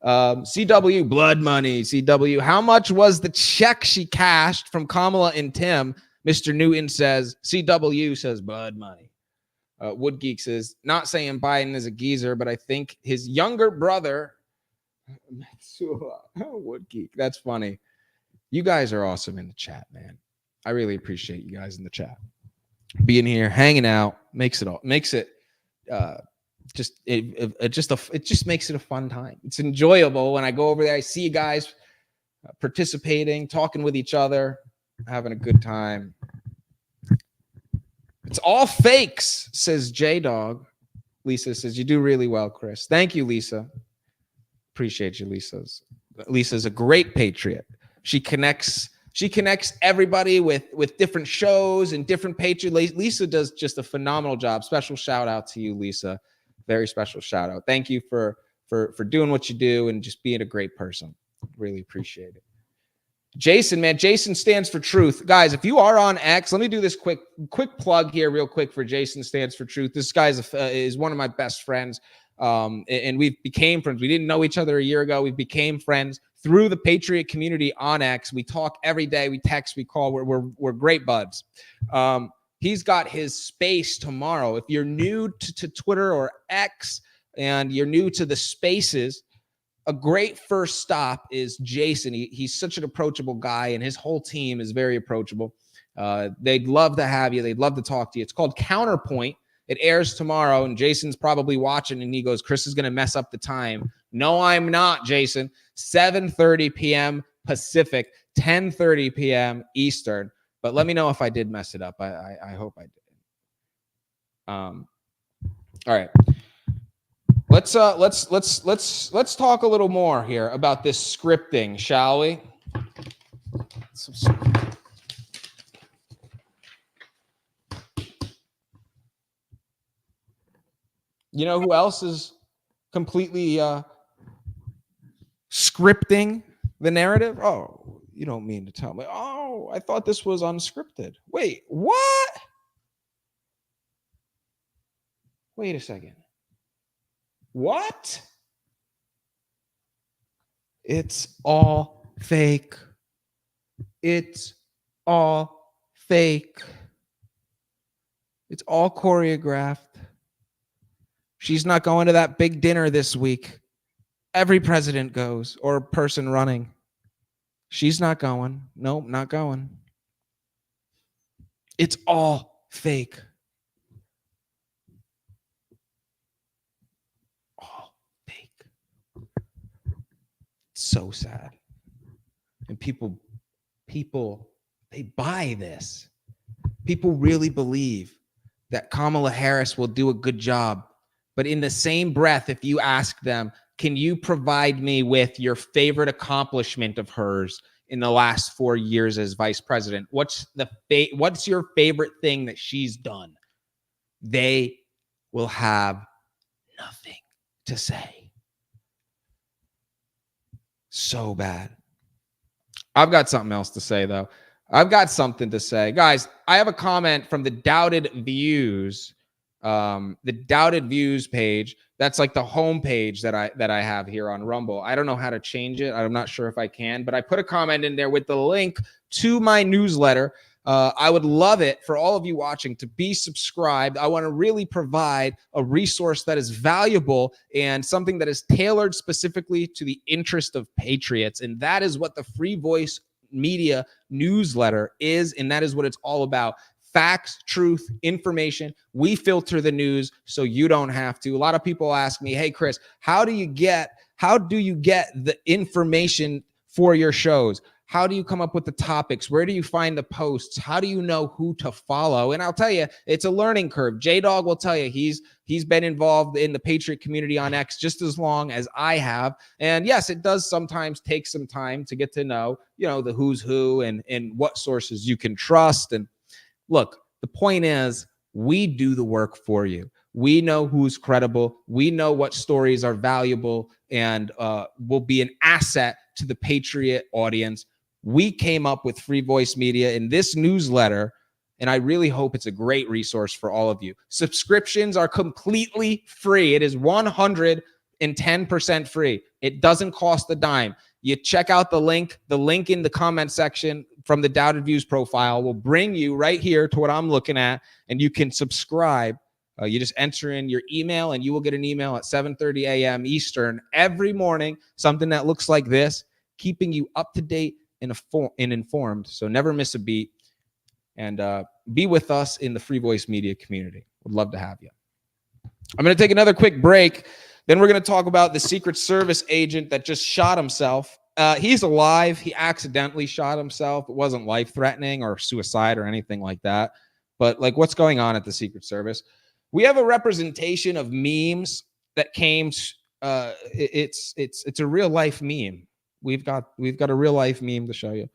CW, blood money. CW, how much was the check she cashed from Kamala and Tim? Mr. Newton says, CW says blood money. Wood Geek says, not saying Biden is a geezer, but I think his younger brother, Wood Geek, that's funny. You guys are awesome in the chat, man. I really appreciate you guys in the chat. Being here, hanging out, it just makes it a fun time. It's enjoyable when I go over there. I see you guys participating, talking with each other, having a good time. It's all fakes, says J-Dog. Lisa says, you do really well, Chris. Thank you, Lisa. Appreciate you, Lisa's a great patriot. She connects everybody with different shows and different patriots. Lisa does just a phenomenal job. Special shout out to you, Lisa. Very special shout out. Thank you for doing what you do and just being a great person. Really appreciate it. Jason, man, Jason stands for truth. Guys, if you are on X, let me do this quick plug here real quick for Jason stands for truth. This guy is one of my best friends. And we became friends. We didn't know each other a year ago. We became friends through the Patriot community on X. We talk every day. We text, we call. We're great buds. He's got his space tomorrow. If you're new to Twitter or X and you're new to the spaces, a great first stop is Jason. He's such an approachable guy, and his whole team is very approachable. They'd love to have you. They'd love to talk to you. It's called Counterpoint. It airs tomorrow, and Jason's probably watching, and he goes, Chris is going to mess up the time. No, I'm not, Jason. 7:30 p.m. Pacific, 10:30 p.m. Eastern. But let me know if I did mess it up. I hope I did. All right. Let's talk a little more here about this scripting, shall we? You know who else is completely scripting the narrative? Oh, you don't mean to tell me. Oh, I thought this was unscripted. Wait, what? Wait a second. What? It's all fake. It's all fake. It's all choreographed. She's not going to that big dinner this week. Every president goes, or person running. She's not going. Nope, not going. It's all fake. All fake. It's so sad. And people, they buy this. People really believe that Kamala Harris will do a good job. But in the same breath, if you ask them, can you provide me with your favorite accomplishment of hers in the last 4 years as vice president? What's your favorite thing that she's done? They will have nothing to say. So bad. I've got something else to say, though. I've got something to say. Guys, I have a comment from the Doubted Views. The Doubted Views page. That's like the home page that I have here on Rumble. I don't know how to change it. I'm not sure if I can, but I put a comment in there with the link to my newsletter. I would love it for all of you watching to be subscribed. I want to really provide a resource that is valuable and something that is tailored specifically to the interest of patriots. And that is what the Free Voice Media newsletter is. And that is what it's all about. Facts, truth, information. We filter the news so you don't have to. A lot of people ask me, hey, Chris, how do you get the information for your shows? How do you come up with the topics? Where do you find the posts? How do you know who to follow? And I'll tell you, it's a learning curve. J-Dog will tell you he's been involved in the Patriot community on X just as long as I have. And yes, it does sometimes take some time to get to know, the who's who and what sources you can trust. And look, the point is we do the work for you. We know who's credible. We know what stories are valuable and will be an asset to the Patriot audience. We came up with Free Voice Media in this newsletter, and I really hope it's a great resource for all of you. Subscriptions are completely free. It is 110% free. It doesn't cost a dime. You check out the link in the comment section from the Doubted Views profile will bring you right here to what I'm looking at, and you can subscribe. You just enter in your email, and you will get an email at 7:30 a.m. Eastern every morning, something that looks like this, keeping you up to date and informed. So never miss a beat, and be with us in the Free Voice Media community. Would love to have you. I'm going to take another quick break. Then we're going to talk about the Secret Service agent that just shot himself. He's alive. He accidentally shot himself. It wasn't life-threatening or suicide or anything like that. But like, what's going on at the Secret Service? We have a representation of memes that came. It's a real life meme. We've got a real life meme to show you.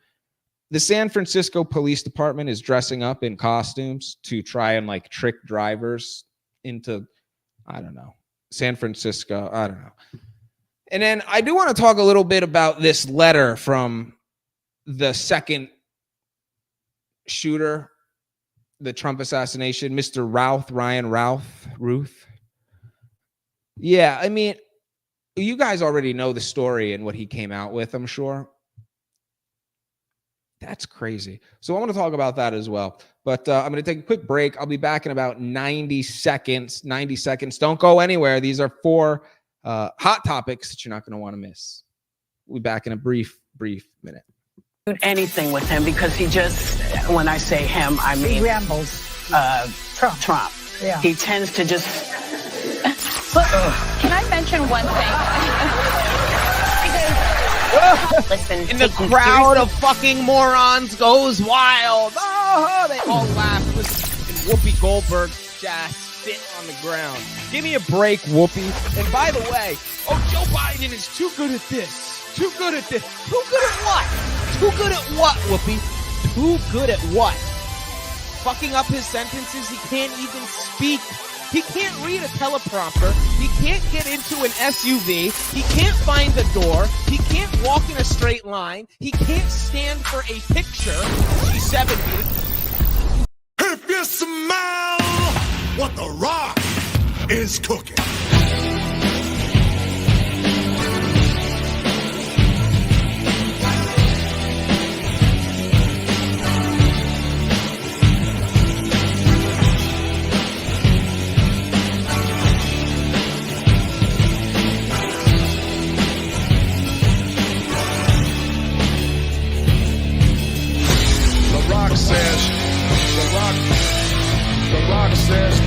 The San Francisco Police Department is dressing up in costumes to try and like trick drivers into, I don't know, San Francisco. I don't know. And then I do want to talk a little bit about this letter from the second shooter, the Trump assassination, Mr. Ryan Ruth. Yeah, I mean, you guys already know the story and what he came out with, I'm sure. That's crazy. So I want to talk about that as well. But I'm going to take a quick break. I'll be back in about 90 seconds. 90 seconds. Don't go anywhere. These are 4 hot topics that you're not going to want to miss. We'll be back in a brief minute. Anything with him because he just, when I say him, I mean he rambles. Trump. Yeah. He tends to just. But can I mention one thing? Listen, and the crowd of fucking morons goes wild. Oh, they all laugh. Listen, and Whoopi Goldberg just sit on the ground. Give me a break, Whoopi. And by the way, Joe Biden is too good at this. Too good at this. Too good at what? Too good at what, Whoopi? Too good at what? Fucking up his sentences. He can't even speak. He can't read a teleprompter. He can't get into an SUV. He can't find the door. He can't walk in a straight line. He can't stand for a picture. She's 70. If you smell what The Rock is cooking. The Rock says,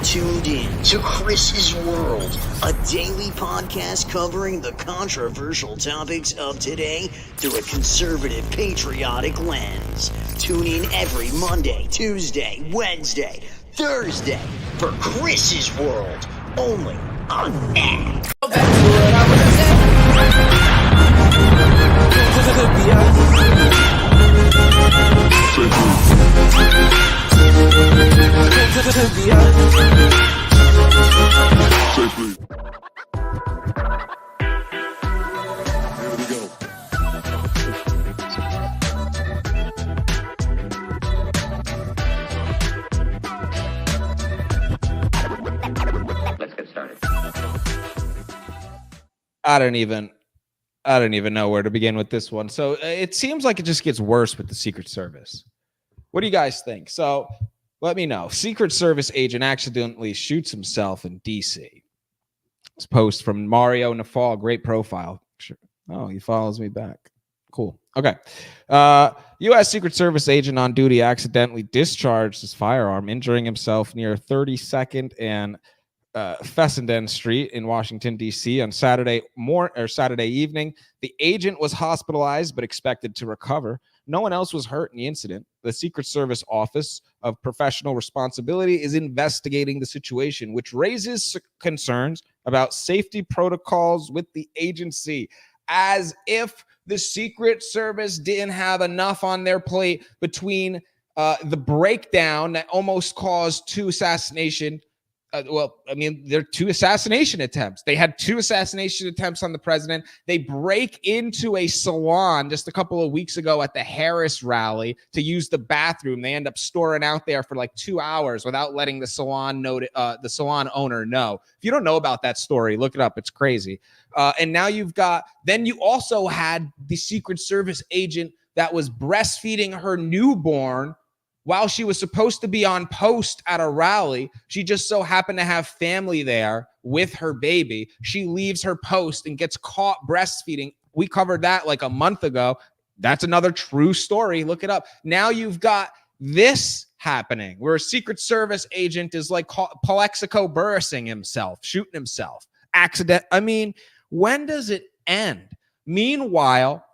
tuned in to Chris's World, a daily podcast covering the controversial topics of today through a conservative, patriotic lens. Tune in every Monday, Tuesday, Wednesday, Thursday for Chris's World, only on Act. I don't even know where to begin with this one. So it seems like it just gets worse with the Secret Service. What do you guys think? So let me know. Secret Service agent accidentally shoots himself in DC. This post from Mario Nafal, great profile. Sure. Oh, he follows me back. Cool. Okay. U.S. Secret Service agent on duty accidentally discharged his firearm, injuring himself near 32nd and Fessenden Street in Washington, D.C. on Saturday evening. The agent was hospitalized but expected to recover. No one else was hurt in the incident. The Secret Service Office of Professional Responsibility is investigating the situation, which raises concerns about safety protocols with the agency, as if the Secret Service didn't have enough on their plate between the breakdown that almost caused two assassination. There are two assassination attempts. They had two assassination attempts on the president. They break into a salon just a couple of weeks ago at the Harris rally to use the bathroom. They end up storing out there for like 2 hours without letting the salon owner know. If you don't know about that story, look it up. It's crazy. And now you also had the Secret Service agent that was breastfeeding her newborn while she was supposed to be on post at a rally. She just so happened to have family there with her baby. She leaves her post and gets caught breastfeeding. We covered that like a month ago. That's another true story. Look it up. Now you've got this happening where a Secret Service agent is like Plexico Burrising himself, shooting himself. Accident. I mean, when does it end? Meanwhile,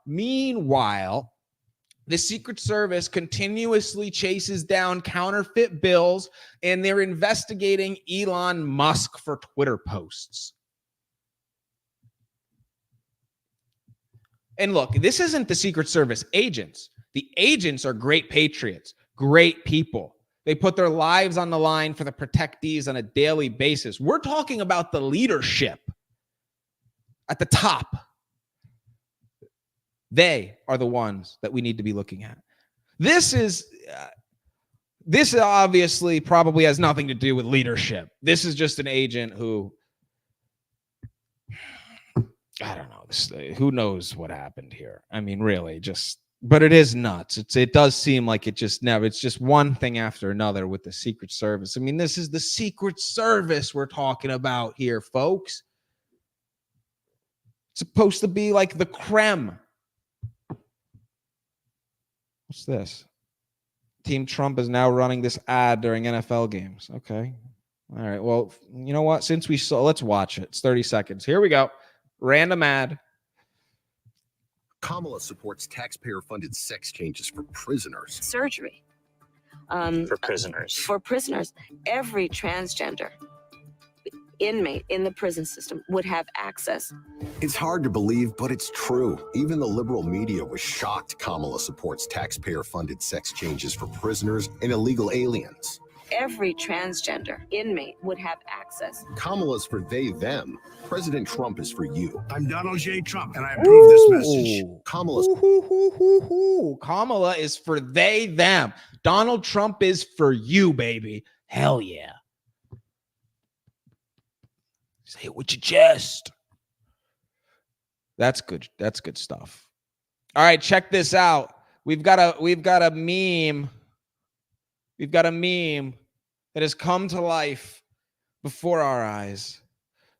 the Secret Service continuously chases down counterfeit bills, and they're investigating Elon Musk for Twitter posts. And look, this isn't the Secret Service agents. The agents are great patriots, great people. They put their lives on the line for the protectees on a daily basis. We're talking about the leadership at the top. They are the ones that we need to be looking at. This obviously probably has nothing to do with leadership. This is just an agent who, I don't know, who knows what happened here. I mean, really, but it is nuts. It does seem like it's just one thing after another with the Secret Service. I mean, this is the Secret Service we're talking about here, folks. It's supposed to be like the creme. What's this? Team Trump is now running this ad during NFL games. Okay. All right. Well, you know what? Since we saw, let's watch it. It's 30 seconds. Here we go. Random ad. Kamala supports taxpayer-funded sex changes for prisoners. Surgery. For prisoners. For prisoners. Every transgender inmate in the prison system would have access. It's hard to believe, but it's true. Even the liberal media was shocked Kamala supports taxpayer-funded sex changes for prisoners and illegal aliens. Every transgender inmate would have access. Kamala's for they, them. President Trump is for you. I'm Donald J. Trump, and I approve this message. Kamala is for they, them. Donald Trump is for you, baby. Hell yeah. Say it with your chest. That's good. That's good stuff. All right, check this out. We've got a meme. We've got a meme that has come to life before our eyes.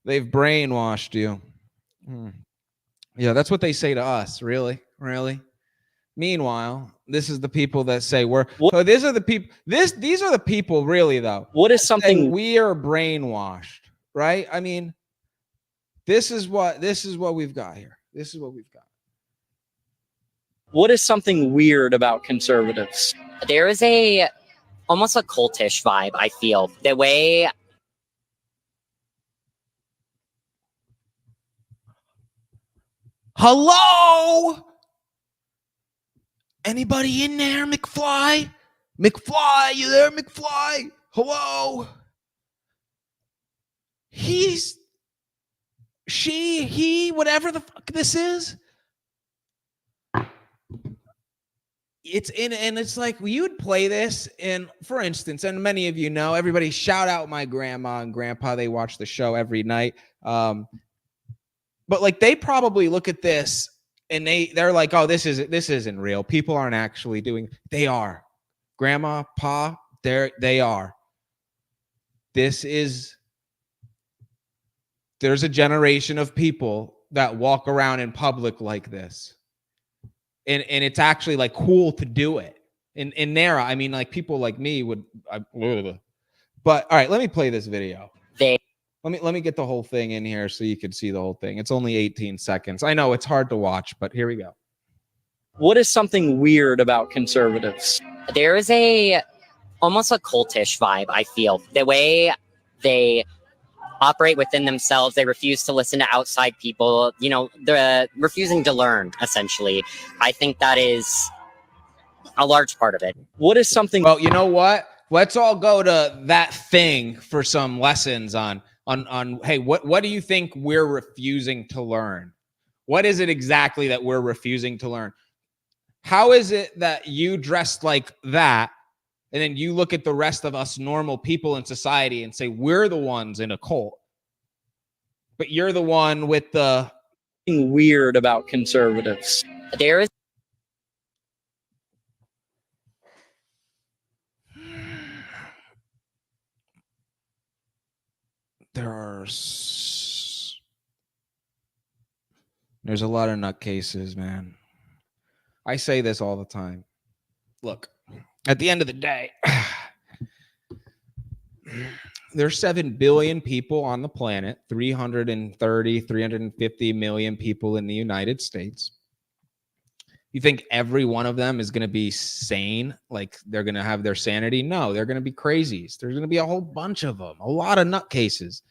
They've brainwashed you. Yeah, that's what they say to us. Really? Really? Meanwhile, this is the people that say these are the people. These are the people, really, though. What is something we are brainwashed, right? I mean, this is what we've got here. This is what we've got. What is something weird about conservatives? There is almost a cultish vibe, I feel. The way... Hello? Anybody in there, McFly? McFly, you there, McFly? Hello? He, whatever the fuck this is. It's like you would play this, and for instance, and many of you know, everybody shout out my grandma and grandpa. They watch the show every night. But like they probably look at this and they're like, oh, this isn't real. People aren't actually doing. They are. Grandma, Pa, they are. There's a generation of people that walk around in public like this. And it's actually like cool to do it. In NARA, I mean, like people like me would. But all right, let me play this video. Let me get the whole thing in here so you can see the whole thing. It's only 18 seconds. I know it's hard to watch, but here we go. What is something weird about conservatives? There is almost a cultish vibe, I feel. The way they operate within themselves, they refuse to listen to outside people. You know, they're refusing to learn, essentially. I think that is a large part of it. What is something... Well, you know what? Let's all go to that thing for some lessons on hey, what do you think we're refusing to learn? What is it exactly that we're refusing to learn? How is it that you dressed like that and then you look at the rest of us normal people in society and say we're the ones in a cult, but you're the one with the weird about conservatives? There is there's a lot of nutcases, man. I say this all the time. Look, at the end of the day, there's 7 billion people on the planet, 350 million people in the United States. You think every one of them is going to be sane? Like they're going to have their sanity? No, they're going to be crazies. There's going to be a whole bunch of them, a lot of nutcases.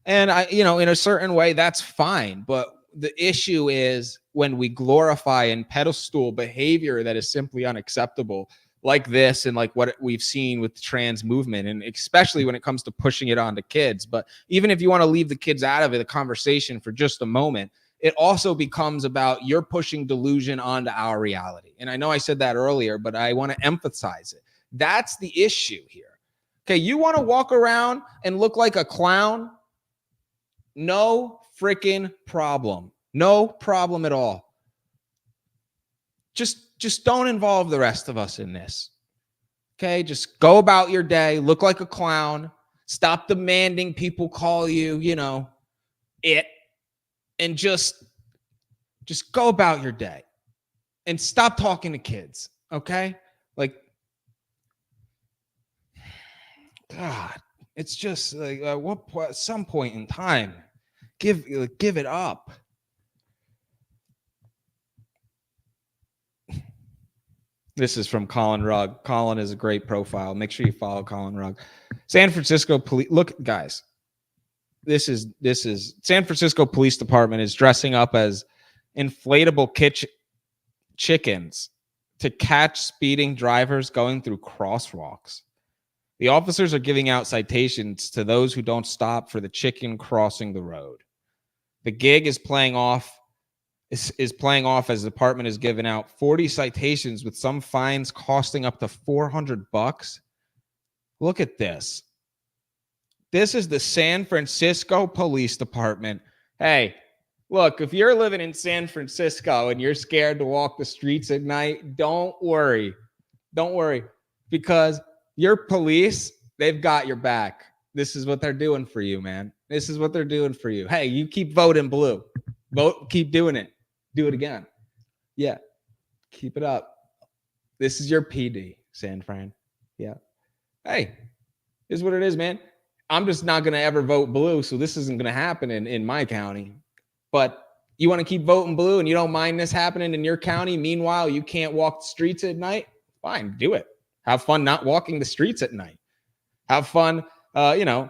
And in a certain way, that's fine. But the issue is when we glorify and pedestal behavior that is simply unacceptable, like this and like what we've seen with the trans movement, and especially when it comes to pushing it onto kids. But even if you want to leave the kids out of the conversation for just a moment, it also becomes about you're pushing delusion onto our reality. And I know I said that earlier, but I want to emphasize it. That's the issue here. Okay, you want to walk around and look like a clown? No freaking problem. No problem at all. Just don't involve the rest of us in this. Okay, just go about your day, look like a clown, stop demanding people call you, it. And just go about your day and stop talking to kids. Okay. Like, God, it's just like at some point in time, give it up. This is from Colin Rugg. Colin is a great profile. Make sure you follow Colin Rugg. San Francisco police. Look, guys. This is San Francisco Police Department is dressing up as inflatable chickens to catch speeding drivers going through crosswalks. The officers are giving out citations to those who don't stop for the chicken crossing the road. The gig is playing off as the department has given out 40 citations with some fines costing up to $400. Look at this. This is the San Francisco Police Department. Hey, look, if you're living in San Francisco and you're scared to walk the streets at night, don't worry. Don't worry, because your police, they've got your back. This is what they're doing for you, man. This is what they're doing for you. Hey, you keep voting blue. Keep doing it. Do it again. Yeah, keep it up. This is your PD, San Fran. Yeah. Hey, this is what it is, man. I'm just not going to ever vote blue, so this isn't going to happen in my county. But you want to keep voting blue and you don't mind this happening in your county? Meanwhile, you can't walk the streets at night? Fine, do it. Have fun not walking the streets at night. Have fun, in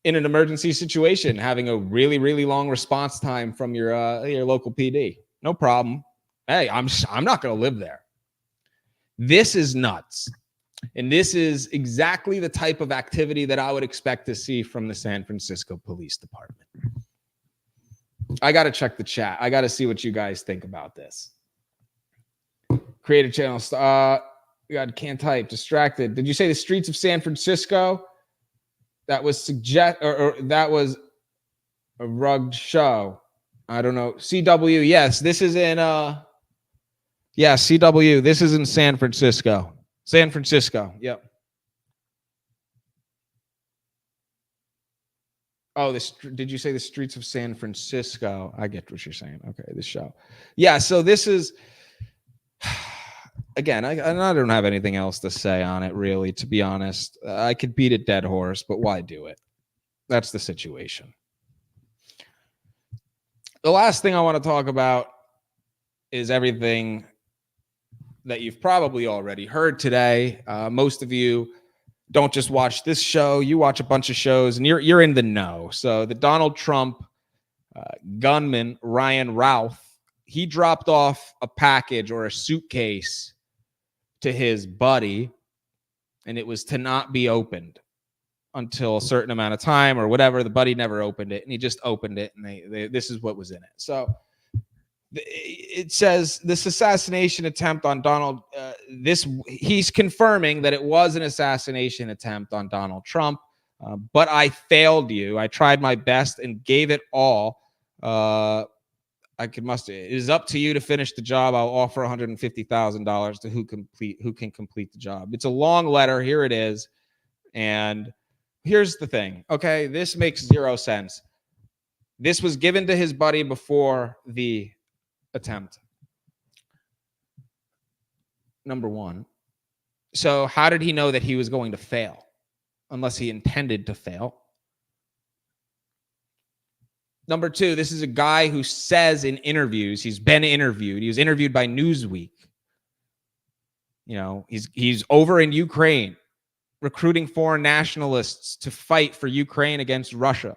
an emergency situation, having a really, really long response time from your local PD. No problem. Hey, I'm not going to live there. This is nuts. And this is exactly the type of activity that I would expect to see from the San Francisco Police Department. I got to check the chat. I got to see what you guys think about this. Create a channel. God, can't type. Distracted. Did you say the streets of San Francisco? That was that was a rugged show. I don't know. CW. Yes, this is in CW. This is in San Francisco. San Francisco. Yep. Oh, did you say the streets of San Francisco? I get what you're saying. Okay, this show. Yeah, so this is again, I don't have anything else to say on it, really, to be honest. I could beat a dead horse, but why do it? That's the situation. The last thing I want to talk about is everything that you've probably already heard today. Most of you don't just watch this show, you watch a bunch of shows and you're in the know. So the Donald Trump gunman, Ryan Routh, he dropped off a package or a suitcase to his buddy, and it was to not be opened until a certain amount of time or whatever. The buddy never opened it, and he just opened it, and this is what was in it. So it says this assassination attempt on Donald, he's confirming that it was an assassination attempt on Donald Trump, but I failed you. I tried my best and gave it all. It is up to you to finish the job. I'll offer $150,000 to who can complete the job. It's a long letter. Here it is. And here's the thing. Okay, this makes zero sense. This was given to his buddy before the attempt. Number one. So how did he know that he was going to fail? Unless he intended to fail. Number two, this is a guy who says in interviews, he's been interviewed. He was interviewed by Newsweek. You know, he's over in Ukraine recruiting foreign nationalists to fight for Ukraine against Russia.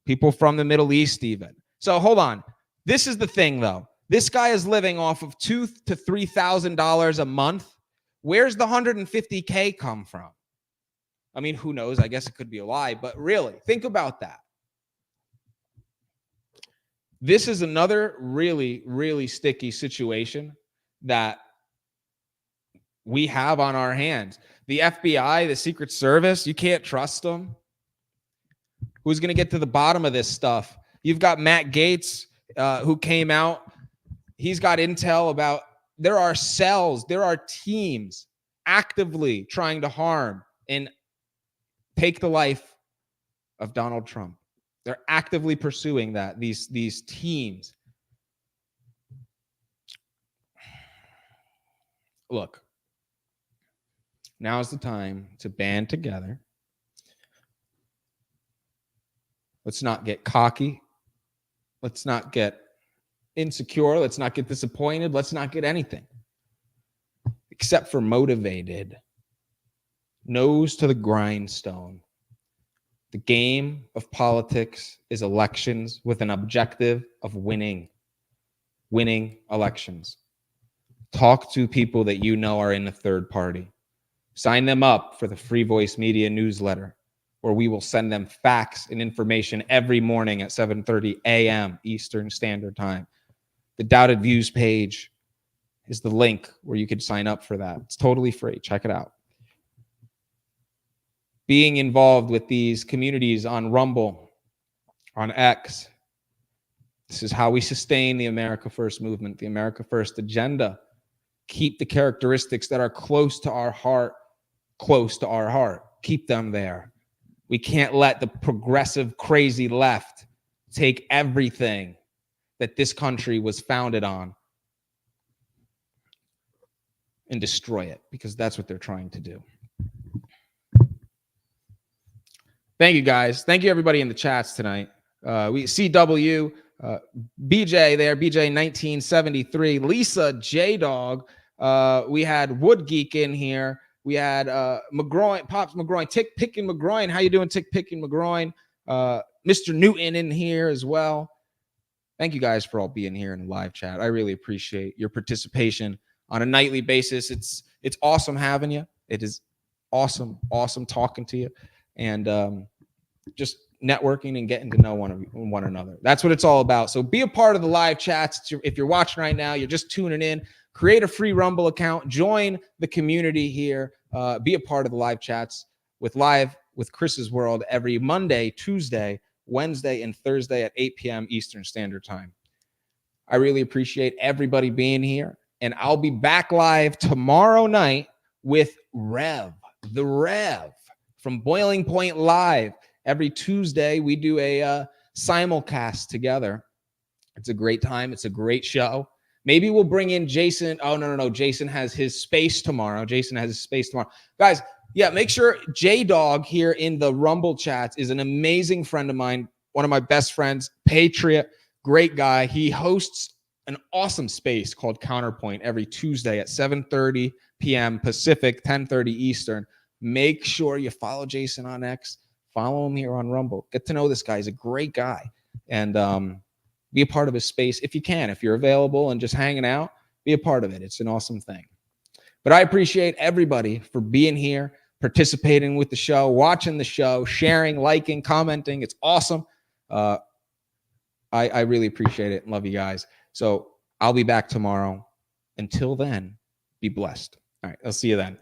People from the Middle East even. So hold on. This is the thing, though. This guy is living off of $2,000 to $3,000 a month. Where's the $150K come from? I mean, who knows? I guess it could be a lie, but really, think about that. This is another really, really sticky situation that we have on our hands. The FBI, the Secret Service, you can't trust them. Who's going to get to the bottom of this stuff? You've got Matt Gaetz, who came out. He's got intel about there are cells, there are teams actively trying to harm and take the life of Donald Trump. They're actively pursuing that, these teams. Look, now is the time to band together. Let's not get cocky. Let's not get insecure. Let's not get disappointed. Let's not get anything except for motivated. Nose to the grindstone. The game of politics is elections with an objective of winning elections. Talk to people that you know are in the third party. Sign them up for the Free Voice Media newsletter, where we will send them facts and information every morning at 7:30 a.m. Eastern Standard Time. The Doubted Views page is the link where you can sign up for that. It's totally free. Check it out. Being involved with these communities on Rumble, on X. This is how we sustain the America First movement, the America First agenda. Keep the characteristics that are close to our heart. Keep them there. We can't let the progressive, crazy left take everything that this country was founded on and destroy it, because that's what they're trying to do. Thank you, guys. Thank you, everybody in the chats tonight. We CW, BJ there, BJ 1973, Lisa J Dog. We had Wood Geek in here. We had McGroin, Pops McGroin, Tick Pickin' McGroin. How you doing, Tick Pickin' McGroin? Mr. Newton in here as well. Thank you guys for all being here in the live chat. I really appreciate your participation on a nightly basis. It's awesome having you. It is awesome talking to you. And just networking and getting to know one another. That's what it's all about. So be a part of the live chats. If you're watching right now, you're just tuning in, create a free Rumble account, join the community here, be a part of the live chats with Chris's World every Monday, Tuesday, Wednesday and Thursday at 8 p.m. Eastern Standard Time. I really appreciate everybody being here. And I'll be back live tomorrow night with the Rev from Boiling Point Live. Every Tuesday, we do a simulcast together. It's a great time. It's a great show. Maybe we'll bring in Jason. Oh, no. Jason has his space tomorrow. Guys, yeah, make sure J-Dog here in the Rumble chats is an amazing friend of mine, one of my best friends, Patriot, great guy. He hosts an awesome space called Counterpoint every Tuesday at 7:30 p.m. Pacific, 10:30 Eastern. Make sure you follow Jason on X. Follow him here on Rumble. Get to know this guy. He's a great guy. And be a part of his space if you can. If you're available and just hanging out, be a part of it. It's an awesome thing. But I appreciate everybody for being here, participating with the show, watching the show, sharing, liking, commenting. It's awesome. I really appreciate it and love you guys. So I'll be back tomorrow. Until then, be blessed. All right, I'll see you then.